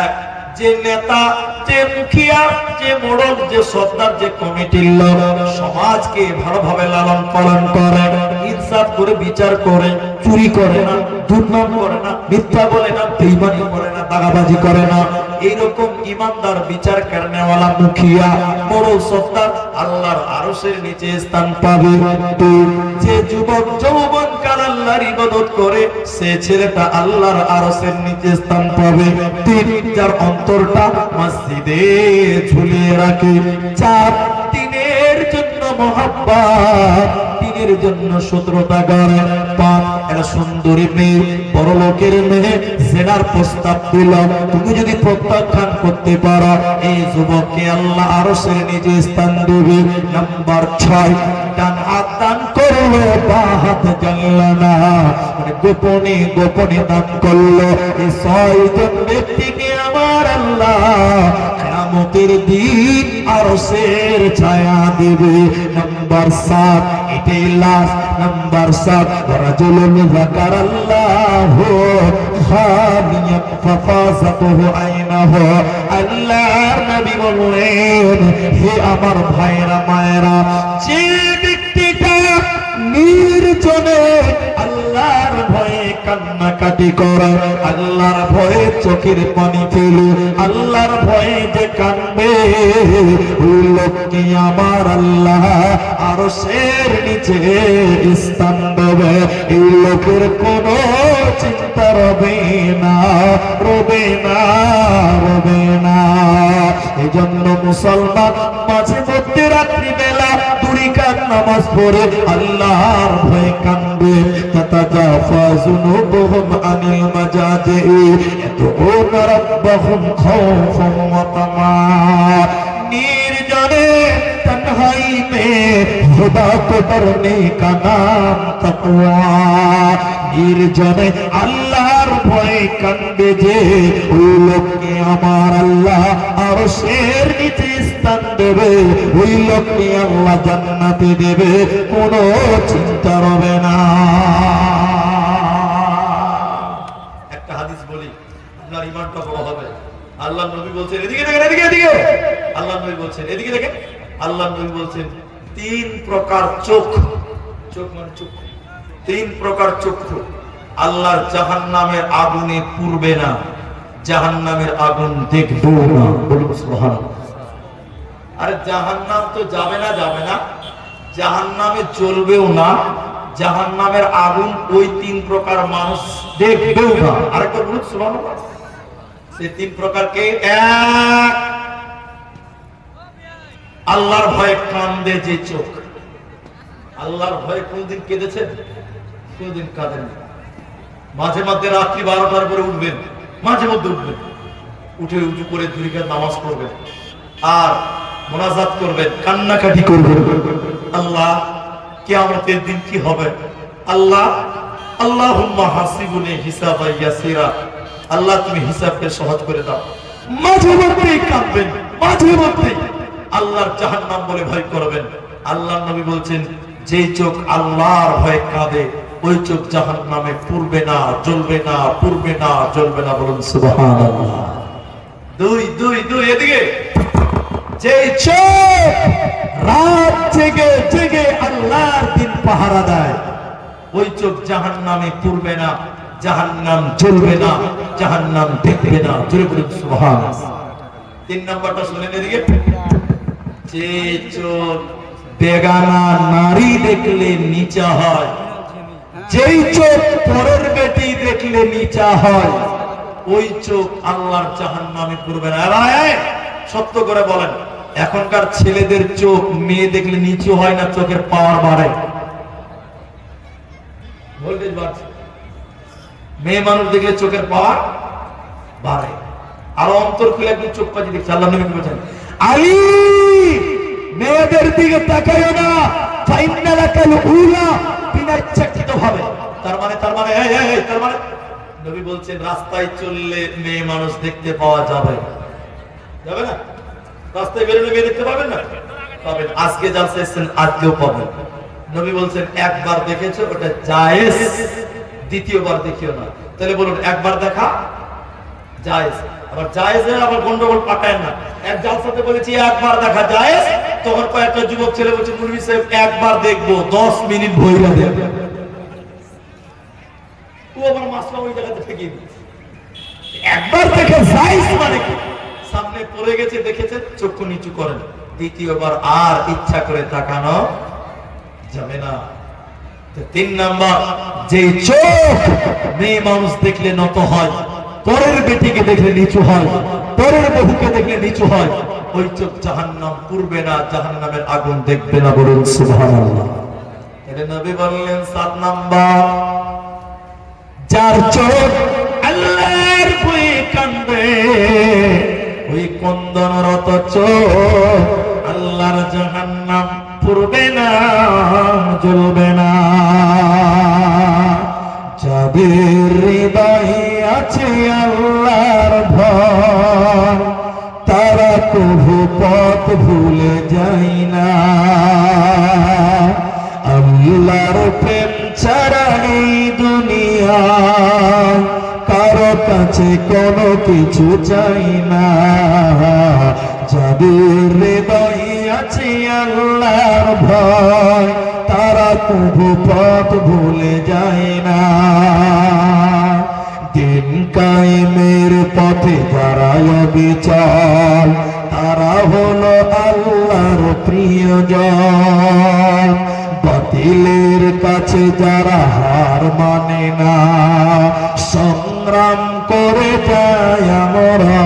এক, যে নেতা, যে মুখিয়া, যে মোড়ল, যে সর্দার, যে কমিটির লোক সমাজকে ভালোভাবে লালন পালন করে, ইনসাফ করে বিচার করে, চুরি করে না, দুর্নাম করে না, মিথ্যা বলে না, বেঈমানি করে না, দাগাবাজি করে না, এইরকম ইমানদার বিচার করনেওয়ালা মুখিয়া, মোড়ল, সর্দার আল্লাহর আরশের নিচে স্থান পাবে। যে যুবক যৌবনকাল আল্লাহর ইবাদত করে, সে ছেলেটা আল্লাহর আরশের নিচে স্থান পাবে। তিন, যার অন্তরটা মসজিদে ঝুলিয়ে রাখে। চার, দিনের জন্য মহব্বত, দিনের জন্য শত্রুতা করে। পাঁচ, একটা সুন্দরী মেয়ে, বড় লোকের মেয়ে জেনার প্রস্তাব দিল, তুমি যদি প্রত্যাখ্যান করতে পারো, এই যুবককে আল্লাহ আরশের নিচে স্থান দেবে। নাম্বার 6, ডান হাত দান করলো, বাঁ হাত জানলো না, মানে গোপনে গোপনে দান করলো। এই 6 জন ব্যক্তিকে আমার আল্লাহ কিয়ামতের দিন আরশের ছায়া দেবে। নাম্বার 7, এটাই লাস্ট। নাম্বার 7, রাজুলুন যাকারাল্লাহু খালিয়ান ফাফাযাতুহু আইনাহু। আল্লাহর নবী বললেন, হে আমার ভাইরা মায়েরা, যে ব্যক্তিটা নির্জনে আল্লাহর ভয়ে কান্নাকাটি করে, আল্লাহর ভয়ে চোখের পানি ফেলে, আল্লাহর ভয়ে যে কাঁদবে, ওই লোককে আমার আল্লাহ আরশের নিচে স্থান দেবে। এই লোকের কোনো চিন্তা রবে না, রবে না, রবে না। এই জন্য মুসলমান মাঝে মধ্যে রাত্রিবেলা দুরিকাত নামাজ পড়ে আল্লাহর ভয়ে কাঁদবে। তাতাজাফা যুনুবুহুম আনিল মাজাজি'i ইয়াদউনা রাব্বাহুম খাওফান ওয়া তামাআ। নির্জনে तन्हाई में खुदा को डरने का नाम तकवा। निर्जने আল্লাহর ভয়ে কাঁদবে যে, ওই লোককে আমার আল্লাহ আরশের নিচে স্থান দেবে, ওই লোককে আল্লাহ জান্নাতে দেবে, কোনো চিন্তা হবে না। একটা হাদিস বলি, আপনার ঈমানটা বড় হবে। আল্লাহ নবী বলছেন, এদিকে দেখেন, এদিকে এদিকে, আল্লাহ নবী বলছেন, এদিকে দেখেন, আল্লাহ নবী বলছেন, 3 প্রকার চোখ, চোখ মানে চক্ষু, 3 প্রকার চক্ষু আল্লাহর জাহান্নামের আগুনে পুড়বে না, জাহান্নামের আগুন দেখবেও না। বলুন সুবহানাল্লাহ। আরে জাহান্নাম তো যাবে না, যাবে না, জাহান্নামে জ্বলবেও না, জাহান্নামের আগুন ওই 3 প্রকার মানুষ দেখবেও না। আরেকবার বলুন সুবহানাল্লাহ। সেই 3 প্রকার কে? এক, আল্লাহর ভয়ে কান্দে যে চোখ। আল্লাহর ভয়ে কোনদিন কেঁদেছেন? কোনদিন কাঁদেন? মাঝে মধ্যে রাত্রি 12টার পরে উঠবেন, মাঝে মধ্যে উঠবেন, উঠে উঁচু করে দুই রাকাত নামাজ পড়বেন আর মুনাজাত করবেন, কান্নাকাটি করবেন। আল্লাহ, কিয়ামতের দিন কি হবে? আল্লাহ, আল্লাহুম্মা হাসিবুনি হিসাবান ইয়াসিরা, আল্লাহ তুমি হিসাবকে সহজ করে দাও। মাঝে মধ্যেই কাঁদবেন, মাঝে মধ্যেই আল্লাহর জাহান্নাম বলে ভয় করবেন। আল্লাহর নবী বলছেন, যে চোখ আল্লাহর ভয়ে কাঁদে, ওই চোখ জাহান্নামে পুড়বে না, জ্বলবে না, পুড়বে না, জ্বলবে না। বলুন সুবহানাল্লাহ। 2 এদিকে, যে চোখ রাত জেগে জেগে আল্লাহর দিন পাহারা দেয়, ওই চোখ জাহান্নামে পুড়বে না, জাহান্নাম জ্বলবে না, জাহান্নাম দেখবে না। জোরে বলুন সুবহানাল্লাহ। 3 নাম্বারটা শুনেন এদিকে, যে চোখ বেগানা নারী দেখলে নিচা হয়, যেই চোখ পরের বেটি দেখলে নিচা হয়, ওই চোখ আল্লাহর জাহান্নামে পড়বে না। সত্য করে বলেন, এখনকার ছেলেদের চোখ মেয়ে দেখলে নিচু হয় না, চোখের পাওয়ার বাড়ে, ভোল্টেজ বাড়ছে। মেয়ে মানুষ দেখলে চোখের পাওয়ার বাড়ে। আর অন্তর খুলে একদম চোখ পাজি দেখছে। আল্লাহ নবী বলেছেন, আলী মেয়েদের দিকে তাকাইও না, ফাইন্না লাকাল উলা, বিনা ইচ্ছাকৃত ভাবে। তার মানে নবী বলছেন রাস্তায় চললে মেয়ে মানুষ দেখতে পাওয়া যাবে না? রাস্তায় বেরোলে মেয়ে দেখতে পাবেন না? পাবেন। আজকে যা চাইছেন আজকেও পাবেন। নবী বলছেন একবার দেখেছো ওটা জায়েজ, দ্বিতীয়বার দেখিও না। তাহলে বলুন একবার দেখা জায়েজ, আবার জায়েজের আবার গন্ডগোল পাকায় না। এক জালসাতে বলেছি একবার দেখা জায়েজ, তখন কয়েকটা যুবক ছেলে বলছে মুলবি সাহেব একবার দেখবো, 10 মিনিট ভইরা দেব। ও আবার মাসলা ওই জায়গাতে ঠেকিয়ে দিয়েছে। একবার দেখে জায়েজ মানে কি? সামনে পড়ে গেছে দেখেছে, চক্ষু নিচু করেন, দ্বিতীয়বার আর ইচ্ছা করে তাকানো যাবে না। 3 নাম্বার, যে চোখ মেয়ে মানুষ দেখলে নত হয়, পরের বেটিকে দেখলে নিচু হয়, পরের বহুকে দেখলে নিচু হয়, ওই চোখ জাহান্নাম পুরবে না, জাহান্নামের আগুন দেখবে না। বলুন সুবহানাল্লাহ। এর নবী বললেন 7 নাম্বার, যার চোখ আল্লাহর ভয়ে কান্দে, ওই কন্দনরত চোখ আল্লাহর জাহান্নাম পুরবে না, জ্বলবে না। যাদের হৃদয়ে আছে আল্লাহর ভয়, তারা কভু পথ ভুলে যায় না। আল্লাহর প্রেম ছাড়া এই দুনিয়ায় কারো কাছে কোনো কিছু চাই না। যাদের হৃদয়ে আছে আল্লাহর ভয়, তারা কভু পথ ভুলে যায় না। দিন কায়েমের পথে যারা অবিচল, তারা হলো আল্লাহর প্রিয়জন। বাতিলের কাছে যারা হার মানে না, সংগ্রাম করে যায় আমরা।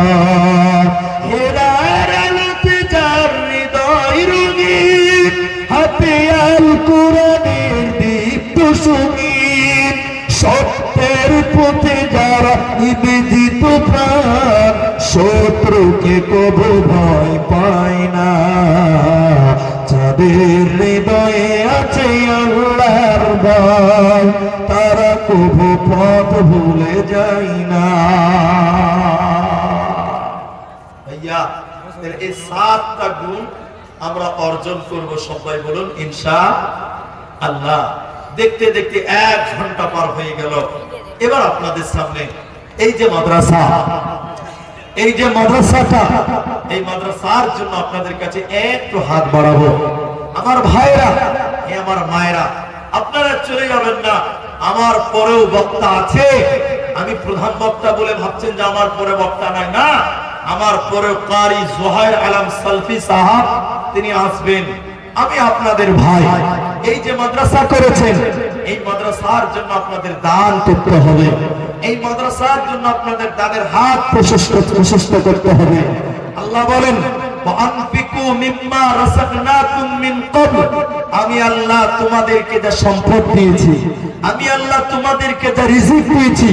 হেরার আলোতে যার হৃদয় রঙিন, হাতে আল কুরআনের দীপ্ত সঙ্গীত, সত্যের পথে যারা নিবেদিত প্রাণ, শত্রুকে কবু ভয় পায় না। যাদের হৃদয়ে আছে আল্লাহর ভয়, তারা কবু পথ ভুলে যায় না। ভাইয়া, এই 7টা গুণ আমরা অর্জন করব, সবাই বলুন ইনশাআল্লাহ। দেখতে দেখতে 1 ঘন্টা পার হয়ে গেল। এবার আপনাদের সামনে এই যে মাদ্রাসা, এই যে মাদ্রাসাটা, এই মাদ্রাসার জন্য আপনাদের কাছে একটু হাত বাড়াবো। আমার ভাইরা, আমার মায়েরা, আপনারা চলে যাবেন না। আমার পরেও বক্তা আছে। আমি প্রধান বক্তা বলে ভাবছেন যে আমার পরে বক্তা নাই, না। আমার পরেও কারি জোহাইর আলম সালফি সাহাব তিনি আসবেন। আমি আপনাদের ভাই। এই যে মাদ্রাসা করেছেন, এই মাদ্রাসার জন্য আপনাদের দান করতে হবে। এই মাদ্রাসার জন্য আপনাদের দানের হাত প্রশস্ত করতে হবে। আল্লাহ বলেন, ওয়ানফিকু মিম্মা রাযাকনাকুম মিন ক্বাবল, আমি আল্লাহ তোমাদেরকে যা সম্পদ দিয়েছি, আমি আল্লাহ তোমাদেরকে যা রিজিক দিয়েছি,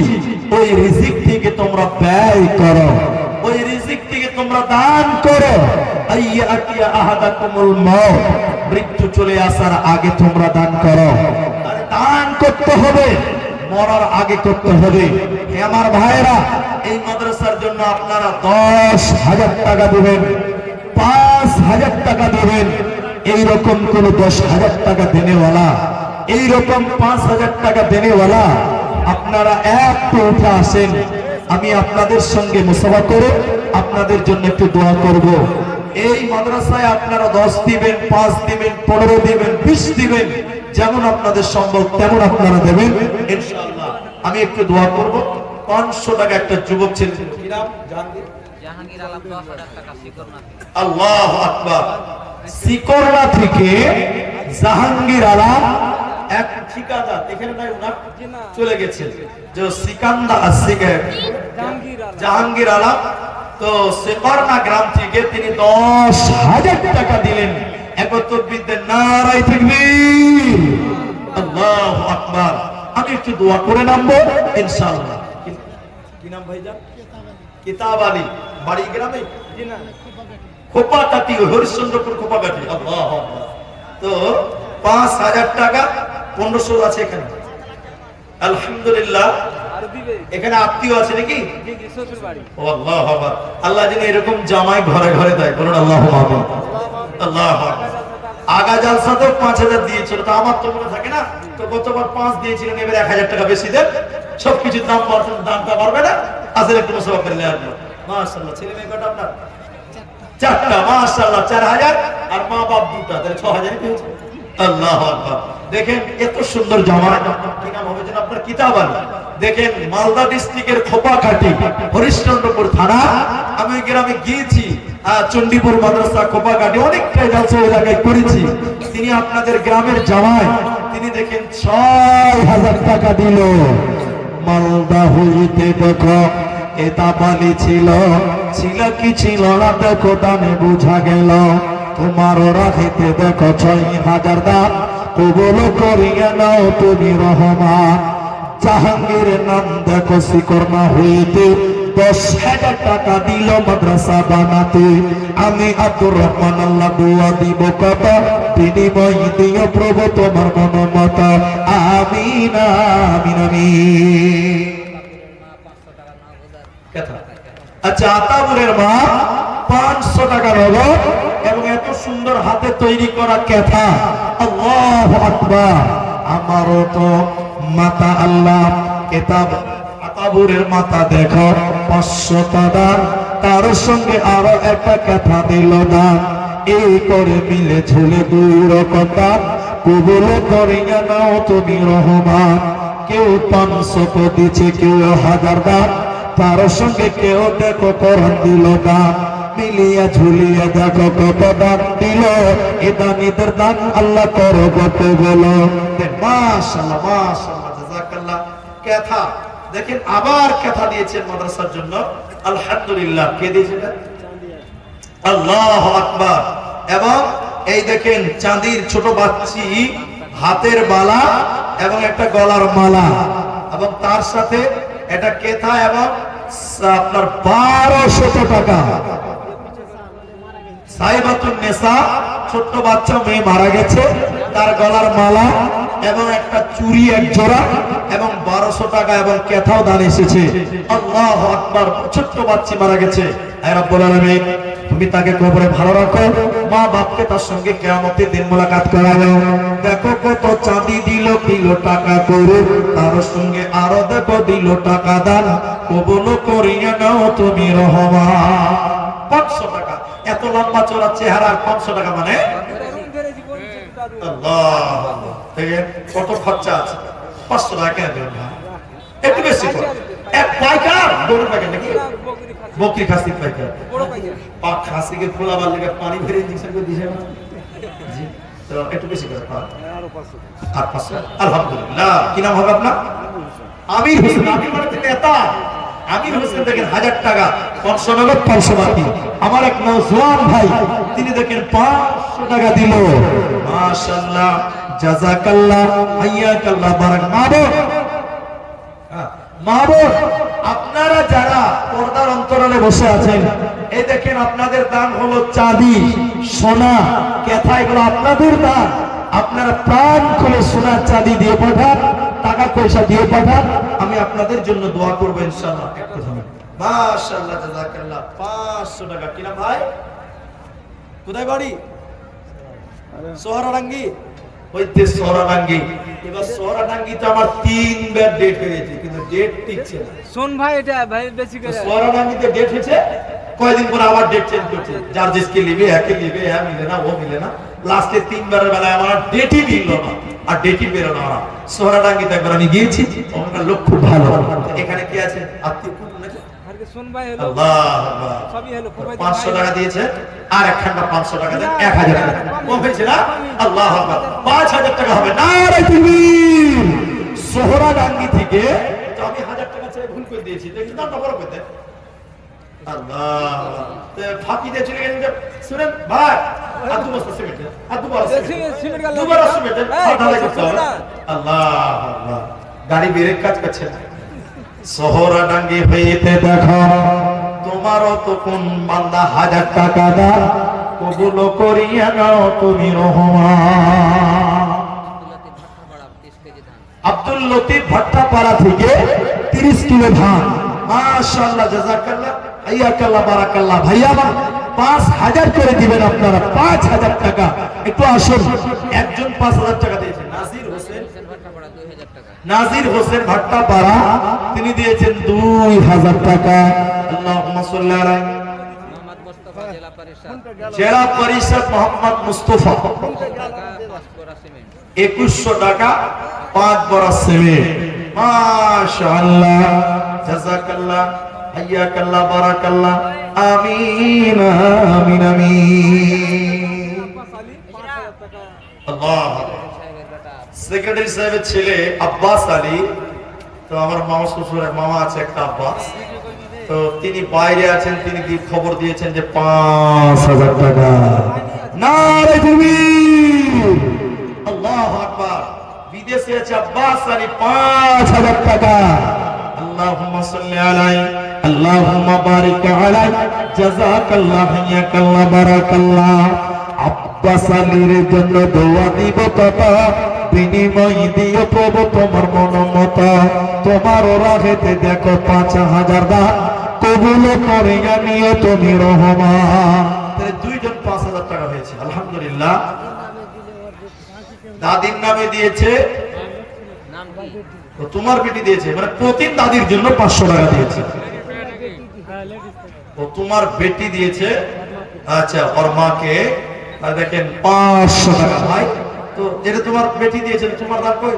ওই রিজিক থেকে তোমরা ব্যয় করো, ওই রিজিক থেকে তোমরা দান করো। আইয়াতিয়া আহাদাকুমুল মাউত, মৃত্যু চলে আসার আগে তোমরা দান করো। আর দান করতে হবে, মরার আগে করতে হবে। হে আমার ভাইরা, এই মাদ্রাসার জন্য আপনারা 10,000 টাকা দেবেন, 5,000 টাকা দেবেন। এইরকম কোন 10,000 টাকা দেনেওয়ালা, এইরকম 5,000 টাকা দেনেওয়ালা আপনারা একটু উঠে আসেন। আমি আপনাদের সঙ্গে মুসাফা করে আপনাদের জন্য একটু দোয়া করব। এই মাদ্রাসায় আপনারা 10 দিবেন, 5 দিবেন, 15 দিবেন, 20 দিবেন, যেমন আপনাদের সম্ভব তেমন আপনারা দেবেন ইনশাআল্লাহ। আমি একটু দোয়া করব। 500 টাকা একটা যুবক ছেলে, কি নাম? জাহাঙ্গীর আলম, 10,000 টাকা শিকরনাথ। আল্লাহু আকবার। শিকরনা থেকে জাহাঙ্গীর আলম এক ঠিকাদার, এখানে নাই, উনার চলে গেছে, যে সিকান্দার জাহাঙ্গীর আলম, তো শিকরনা গ্রাম থেকে তিনি 10,000 টাকা দিলেন। একত্রবিদ্যের নারায়ে তাকবীর, আল্লাহু আকবার। আমি একটু দোয়া করে নামবো ইনশাআল্লাহ। কি নাম ভাইজান? কিতাব আলী, বাড়ি গ্রামে, কোপাকাটি, হরিশ্চন্দ্রপুর কোপাকাটি। আল্লাহু আকবার। তো 5000 টাকা 1500 আছে এখানে, আলহামদুলিল্লাহ। এখানে আত্মীয় আছে নাকি? ও আল্লাহু আকবার। আল্লাহ যেন এরকম জামাই ঘরে ঘরে দেয়, বলুন আল্লাহু আমিন। আল্লাহু আকবার। আগা জালসাতেও 5000 দিয়েছিল, তো আমার তো মনে থাকে না, তো গতবার 5 দিয়েছিলেন, এবার 1000 টাকা বেশি দেন, সবকিছুর দাম বাড়ছে, দামটা বাড়বে না, আসলে একটু মুসাফা করে নেওয়ার জন্য। মাশাআল্লাহ। ছেলে মেয়ে কটা আপনার? 4টা, মাশাআল্লাহ। 4000 আর মা বাপ 2টা, তাহলে 6000 পেয়েছে। আল্লাহু আকবার। দেখেন এত সুন্দর জামা, কি নাম হবে যেন আপনার? কিতাব আলী। দেখেন মালদা ডিস্ট্রিক্টের খোপাঘাটি, হরিশ্চন্দ্রপুর থানা। আমি ওই গ্রামে গিয়েছি, চণ্ডীপুর মাদ্রাসা, খোপাঘাটি, অনেকটাই জালসা এলাকায় করেছি। তিনি আপনাদের গ্রামের জামাই, তিনি দেখেন 6000 টাকা দিল। মালদা হইতে দেখো এটা বালি ছিল, ছিল কি ছিল না দেখো, দামে বুঝা গেল। তোমার রাখিতে দেখো 6000 দাম, কবুল করিয়া নাও তুমি রহমান। জাহাঙ্গীরের নাম দেখো শিকরনা হইতে 10,000 টাকা দিল মাদ্রাসা বানাতে। আমি আব্দুর রহমান, আল্লাহ দোয়া দিব কত, বিনিময় দিও প্রভু তোমার মনোমত। আমিন আমিন আমিন। আচ্ছা, আতাবুরের মা 500 টাকা নগদ এবং এত সুন্দর হাতে তৈরি করা কেথা। আল্লাহু আকবার। আমারও তো মাতা আল্লাহ কিতাব আতাবুরের মাতা দেখো 500 টাকা, তার সঙ্গে আরো একটা কেথা দিল দান। এই করে মিলে ঝুলে 2 রকম দান, কবুল করিয়া নাও তুমি রহমান। কেউ 500 দিচ্ছে, কেউ 1000 দান, তার সঙ্গে কেউ দেখো কোরআন দিল দান। মিলিয়া ঝুলিয়া দেখো কত দান দিল। এ দানিদের দান আল্লাহ করো কত বলো। মাশাআল্লাহ মাশাআল্লাহ, জাযাকাল্লাহ। কথা দেখেন, আবার কথা দিয়েছেন মাদ্রাসার জন্য, আলহামদুলিল্লাহ। কে দিয়েছেন? আল্লাহু আকবার। এবং এই দেখেন চাঁদির ছোট বাচ্চি হাতের বালা এবং একটা গলার মালা, এবং তার সাথে এটা কেথা এবং আপনার 1200 টাকা। সাইবাতুন নেসা, ছোট্ট বাচ্চা মেয়ে মারা গেছে, তার গলার মালা এবং একটা চুড়ি 1 জোড়া এবং 1200 টাকা এবং কেথাও দান এসেছে। আল্লাহু আকবার। ছোট্ট বাচ্চা মারা গেছে, হে রব্বুল আলামিন তুমি তাকে কবরে ভালো রাখো, মা বাপকে তার সঙ্গে কিয়ামতের দিন মুলাকাত করাও। দেখো কত চাঁদি দিল, কিলো টাকা করে, তার সঙ্গে আরো দেখো দিল টাকা দান, কবুল করিয়া নাও তুমি রহমান। 500 টাকা। এত লম্বা চওড়া চেহারা, 500 টাকা মানে আল্লাহ। দেখেন কত খরচা আছে। 500 টাকা কেন দেবেন না? একটু বেশি করে। এক পাইকার, গরুর পাইকার নাকি? বকরি খাসি পাইকার। পাক খাসিকে খোলাবার লেগে পানি ভরে ইনজেকশন করে দিয়েছে না? জি, তো একটু বেশি করে পাক। আর 500। আলহামদুলিল্লাহ। কি নাম হবে আপনার? আমির হোসেন। আমির মানে নেতা। আমির হোসেন দেখেন 1000 টাকা, 500 নগদ, 500 বাকি। আমার এক নওজোয়ান ভাই, তিনি দেখেন 500 টাকা দিল। মাশাআল্লাহ, জাযাকাল্লাহ, হাইয়াকাল্লাহ, বারাক। মাহবুব, আপনারা যারা পর্দার অন্তরালে বসে আছেন, এই দেখেন আপনাদের দান হলো চাঁদি, সোনা, কেথা, এগুলো আপনাদের দান। আপনারা প্রাণ খুলে সোনা চাঁদি দিয়ে পাঠান, টাকা পয়সা দিয়ে পাঠান, আমি আপনাদের জন্য দোয়া করবো ইনশাআল্লাহ। একটু থামেন। মাশাআল্লাহ, জাযাকাল্লাহ। 500 টাকা। কি নাম ভাই? কোথায় বাড়ি? সোহরাডাঙ্গি। হইতে সোহরাডাঙ্গি। এবার সোহরাডাঙ্গি তো আমার 3 বার ডেট হয়েছে, কিন্তু ডেট টিকছে না। শোন ভাই, এটা ভাই বেশি করে সোহরাডাঙ্গিতে ডেট হয়েছে, কয়েকদিন পর আবার ডেট চেঞ্জ করছে। যার জিসকে লিবে, একে লিবে, মিলে না, ও মিলে না। লাস্টে 3 বারের বেলায় আমার ডেটই মিলল না, আর ডেটই বেরোনো না। সোহরাডাঙ্গিতে একবার আমি গিয়েছি, ওখানকার লোক খুব ভালো। এখানে কি আছে? আত্মীয় নাকি? শোন ভাই, হলো আল্লাহ, সবই হলো। 500 টাকা দিয়েছে, আর একখানা 500 টাকা দেন, 1000 টাকা কম হয়েছে না? আল্লাহ আকবার। 5000 টাকা হবে। নারে তাকবীর। সোহরাডাঙ্গি থেকে তো আমি 1000 টাকা চেয়ে ভুল করে দিয়েছি, দেখি দামটা বড় করতে। আল্লাহ, ফাঁকি দিয়ে চলে গেলেন। শুনেন ভাই, আর 2 বস্তা সিমেন্ট, আর 2 বস্তা সিমেন্ট, 2 বস্তা সিমেন্ট, ঢালাই করতে হবে। আল্লাহ আল্লাহ, গাড়ি ব্রেক কাজ করছে না। সোহরাডাঙ্গি হইতে দেখো তোমারও তো কোন বান্দা 1000 টাকা দাও, কবুল করিয়া নাও তুমি রহমান। আব্দুল লতিফ ভাট্টাপাড়া থেকে 30 কিলো ধান, মাশাআল্লাহ, জাযাকাল্লাহ, হাইয়াকাল্লাহ, বারাকাল্লাহ। ভাইয়া আমার 5000 করে দিবেন আপনারা, 5000 টাকা। একটু আসুন, একজন 5000 টাকা দিয়েছেন। নাজির হোসেন ভাট্টাপাড়া, তিনি দিয়েছেন 2000 টাকা। আল্লাহুম্মা সাল্লি আলা জেলা পরিষদ মোহাম্মদ মুস্তফা, 2100 টাকা, 5 বড়া সিমেন্ট। মাশাআল্লাহ, জাযাকাল্লাহ, হাইয়াকাল্লাহ, বারাকাল্লাহ, আমিন আমিন আমিন। আল্লাহ। সেক্রেটারি সাহেবের ছেলে আব্বাস আলী, তো আমার মামা শ্বশুরের মামা আছে একটা আব্বাস, তো তিনি বাইরে আছেন, তিনি খবর দিয়েছেন যে 5000 টাকা। নারে তাকবীর, আল্লাহু আকবার। বিদেশে আছে আব্বাস আলী, 5000 টাকা। আল্লাহুম্মা সাল্লি আলাইহি, আল্লাহুম্মা বারিক আলাইহি, জাযাকাল্লাহ, হাইয়াকাল্লাহ, বারাকাল্লাহ। আব্বাস আলীর জন্য দোয়া দিব কথা, বিনিময় দিও প্রভু তোমার মনোমত। তোমার রাহেতে দেখো 5000 দান, কবুল করে নিও তুমি রহমান। তাহলে দুইজন 5000 টাকা হয়েছে, আলহামদুলিল্লাহ। দাদির নামে দিয়েছে, তো তোমার বেটি দিয়েছে, মানে প্রতি দাদির জন্য 500 টাকা দিয়েছে। ও তোমার বেটি দিয়েছে, আচ্ছা, ওর মাকে দেখেন 500 টাকা। ভাই, তো যেটা তোমার বেটি দিয়েছে, তোমার দাম কই?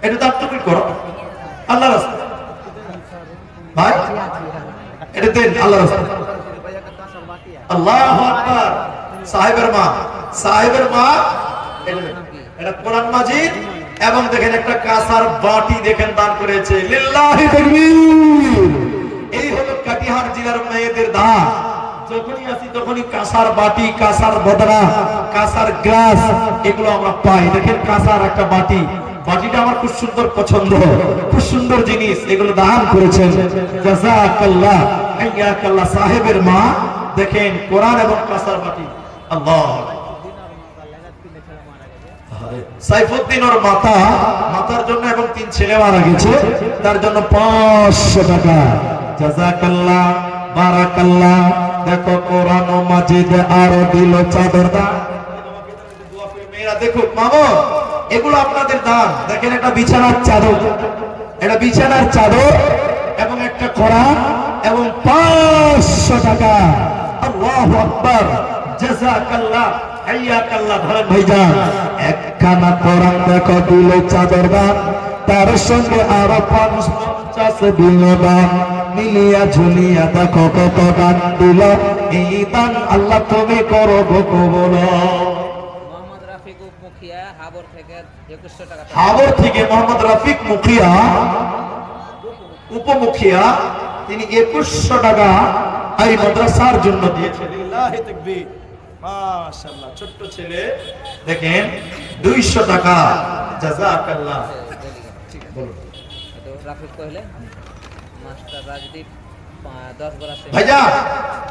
এটা দাম তো কি করো আল্লাহর রাস্তায় ভাই, এটা দেন আল্লাহর রাস্তায়। আল্লাহু আকবার। সাহেবের মা, সাহেবের মা, এটা কোরআন মাজিদ এবং দেখেন একটা কাঁসার বাটি দেখেন দান করেছে। লিল্লাহি তাকবীর। এই হলো কাটিহার জেলার মেয়েদের দান। যখনই আসি তখনই কাঁসার বাটি, কাঁসার বদনা, কাঁসার গ্লাস, এগুলো আমরা পাই। দেখেন কাঁসার একটা বাটি, বাটিটা আমার খুব সুন্দর পছন্দ, খুব সুন্দর জিনিস, এগুলো দান করেছেন। জাযাকাল্লাহ, হাইয়াকাল্লাহ। সাহেবের মা দেখেন কোরআন এবং কাঁসার বাটি। আল্লাহ। সাইফুদ্দিন ওর মাতা, মাতার জন্য এবং 3 ছেলে মারা গেছে, তার জন্য 500 টাকা। জাযাকাল্লাহ, বারাকাল্লাহ। দেখো কোরআন মাজিদ আরো দিল চাদর দান। মেয়েরা দেখো মামা, এগুলো আপনাদের দান। দেখেন একটা বিছানার চাদর, এটা বিছানার চাদর এবং একটা কোরআন এবং 500 টাকা। আল্লাহু আকবার, জাযাকাল্লাহ, হাইয়াকাল্লাহ। ধরেন ভাইজান, একখানা কোরআন দেখো দিল চাদর দান, তার সঙ্গে আরো 50 দিল দান। মিলিয়া ঝুলিয়া দেখো কত দান দিল। এই দান আল্লাহ তুমি করো গো কবুল। মোহাম্মদ রাফিক মুখিয়া হাবর থেকে 2100 টাকা। হাবর থেকে মোহাম্মদ রাফিক মুখিয়া, উপমুখিয়া, তিনি 2100 টাকা এই মাদ্রাসার জন্য দিয়েছেন। লিল্লাহি তাকবীর, মাশাআল্লাহ। ছোট্ট ছেলে দেখেন 200 টাকা। জাযাকাল্লাহ। বলুন। তো রাফিক কইলে মাস্টার রাজদীপ 10 বড়া সিমেন্ট। ভাইজা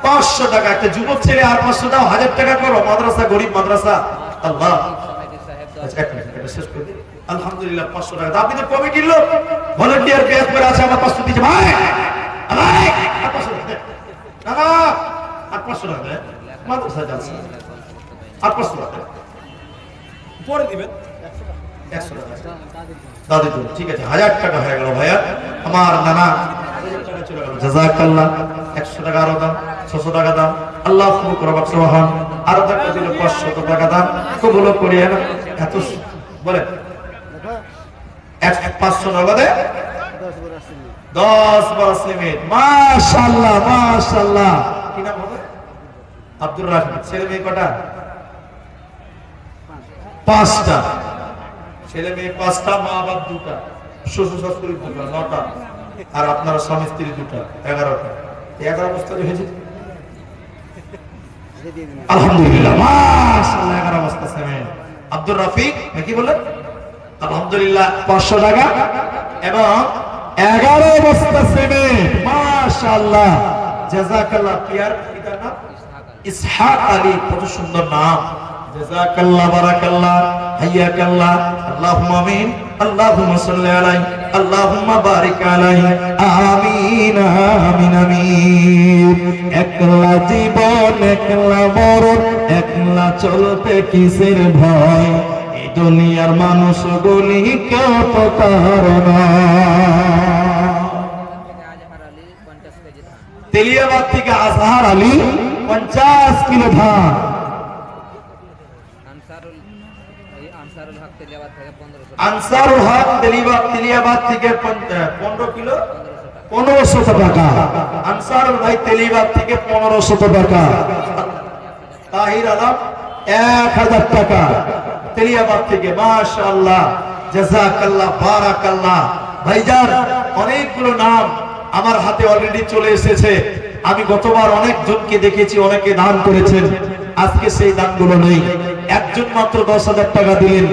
500 টাকা। একটা যুবক ছেলে আর 500 দাও, 1000 টাকা করো। মাদ্রাসা, গরিব মাদ্রাসা। আল্লাহ। আচ্ছা, এক মিনিট, এটা শেষ করে দিই। আলহামদুলিল্লাহ, 500 টাকা। আপনি তো কমিটির লোক, ভলান্টিয়ার পেজ করে আছে, আমার 500 দিয়েছে। ভাই ভাই, আর 500 টাকা না, না, আর 500 টাকা দেন। মাদ্রাসা যাচ্ছে, আর 500 টাকা পরে দিবেন। 100 টাকা দাদি তো ঠিক আছে, 1000 টাকা হয়ে গেল ভাইয়া। আমার নানা জাযাকাল্লাহ। 100 টাকা আরো দাম, 600 টাকা দাম। আল্লাহ কবুল করুক। সুবহান। আরো টাকা দিলে 500 টাকা দাম, কবুল করিয়ে না। এত বলে 500 নগদে 10 বড় সিমেন্ট। মাশাআল্লাহ, মাশাআল্লাহ। কি নাম হবে? আব্দুর রাহিম। ছেলে মেয়ে কটা? 5টা। ছেলে মেয়ে 5টা, মা বাবা 2টা, শ্বশুর শাশুড়ি 2টা, 9টা, আর আপনারা স্বামী স্ত্রী 2টা, 11টা। 11 বস্তা হয়েছে আলহামদুলিল্লাহ, মাশাআল্লাহ। 11 বস্তা সিমেন্ট। আব্দুর রফিক নাকি বলেন? আলহামদুলিল্লাহ, 500 টাকা এবং 11 বস্তা সিমেন্ট। মাশাআল্লাহ, জাযাকাল্লাহ। পিয়ার পিতার নাম ইসহাক আলী, কত সুন্দর নাম। জাযাকাল্লাহ, বারাকাল্লাহ, হাইয়াকাল্লাহ, আল্লাহুম্মা আমিন, আল্লাহুম্মা সাল্লি আলাইহি, আল্লাহুম্মা বারিক আলাইহি, আমিন আমিন আমিন। একলা জীবন, একলা মরণ, একলা চলতে কিসের ভয়, এই দুনিয়ার মানুষগুলি কেউ তো কারণ। তেলিয়াবাদ থেকে আজহার আলী 50 কিলো ধান। আনসারুল হক তেলিয়াবাদ থেকে 15 কিলো 1500 টাকা। আনসারুল ভাই তেলিয়াবাদ থেকে 1500 টাকা। তাহির আলম 1000 টাকা তেলিয়াবাদ থেকে। মাশাআল্লাহ, জাযাকাল্লাহ, বারাকাল্লাহ। ভাইজান, অনেকগুলো নাম আমার হাতে অলরেডি চলে এসেছে। আমি গতবার অনেক জনকে দেখেছি, অনেকে দান করেছেন। আজকে সেই দানগুলো নেই। একজন মাত্র 10,000 টাকা দিলেন।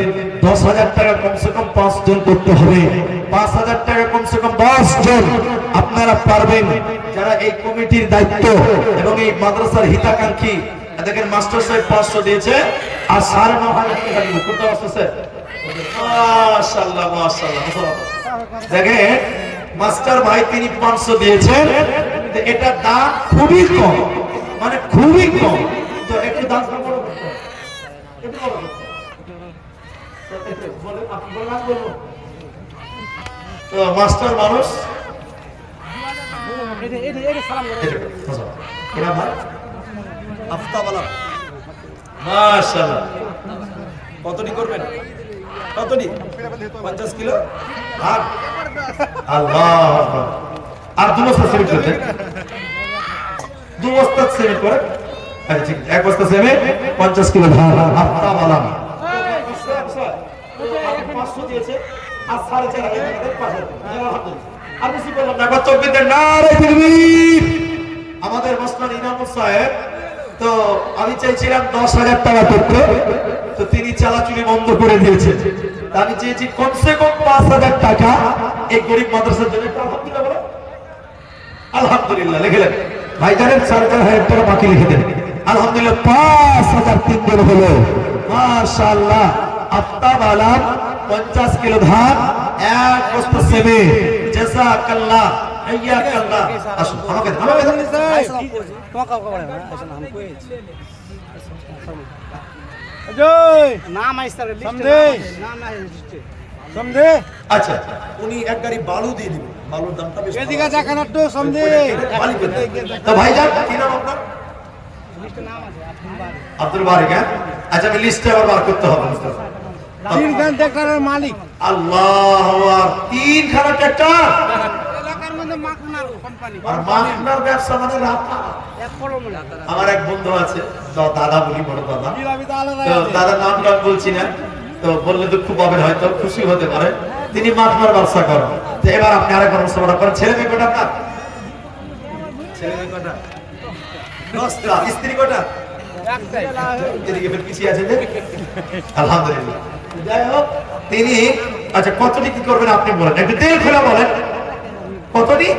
10,000 টাকা কমসে কম 5 জন করতে হবে। 5,000 টাকা কমসে কম 10 জন আপনারা পারবেন। যারা এই কমিটির দায়িত্ব এবং এই মাদ্রাসার হিতাকাঙ্ক্ষী, দেখেন মাস্টার সাহেব 500 দিয়েছে, আর 9,500 টাকা দিব। কত আসছে? মাশাআল্লাহ, মাশাআল্লাহ। দেখেন মাস্টার ভাই তিনি 500 দিয়েছেন। এটা দাম খুবই কম, মানে খুবই কম। তো একটু দাম বড় করতে হবে। একটু বড় করতে হবে। বলে আপনি বলেন, আমি বলবো। তো মাস্টার মানুষ এটা ভাই আফতাব আলম, মাশাআল্লাহ। কতটি করবেন? কতটি? 50 কিলো। আর আল্লাহু আকবার। আর 2 বস্তা সিমেন্ট করতে, 2 বস্তা সিমেন্ট করে। আচ্ছা ঠিক, 1 বস্তা সিমেন্ট 50 কিলো ধান। আফতাব আলম 500 দিয়েছে, আর 4,500 পাশে। আর বেশি বললাম না, কত বিদের নারে তাকবীর। আমাদের মসনাদ ইনামুল সাহেব, তো আমি চাইছিলাম 10,000 টাকা করতে, তো তিনি চালাচুলি বন্ধ করে দিয়েছেন। আমি চেয়েছি কমসে কম 5,000 টাকা এই গরিব মাদ্রাসার জন্য। আলহামদুলিল্লাহ বলো, আলহামদুলিল্লাহ লিখে দেন। ভাইজানের 4,000 টাকা বাকি লিখে দেন। আলহামদুলিল্লাহ 5,000 3 জন হলো। মাশাআল্লাহ। আফতাব আলম 50 কিলো ধান, 1 বস্তা সিমেন্ট। জাযাকাল্লাহ, হাইয়াকাল্লাহ। আসুন আমাকে আচ্ছা, উনি এক গাড়ি বালু দিয়ে দিবেন। বালুর দামটা বেশি। এদিকে দেখেন একটু সমদে। তো ভাইজান কি নাম আপনার? আব্দুল বারিক। আচ্ছা, আমি লিস্টে আবার বার করতে হবে। 3 খান ট্রাক্টরের মালিক। আল্লাহু আকবার। 3 খানা ট্রাক্টর। এলাকার মধ্যে মাখনার কোম্পানি। আর মাখনার ব্যবসা মানে রাতা। আমার এক বন্ধু আছে, দাদা বলি, বড় দাদা। তো দাদার নামটা বলছি না, তো বললে দুঃখ পাবেন, হয়তো খুশি হতে পারে। তিনি মাখনার ব্যবসা করেন। তো এবার আপনি আরেকবার ব্যবসা করেন। ছেলে মেয়ে কটা আপনার? ছেলে মেয়ে কটা? 10টা। স্ত্রী কটা? একটাই। এদিকে ফের পিছিয়ে আছে যে। আলহামদুলিল্লাহ। যাই হোক, তিনি আচ্ছা কতটি কি করবেন আপনি বলেন, একটু তেল খোলা বলেন। কতটি?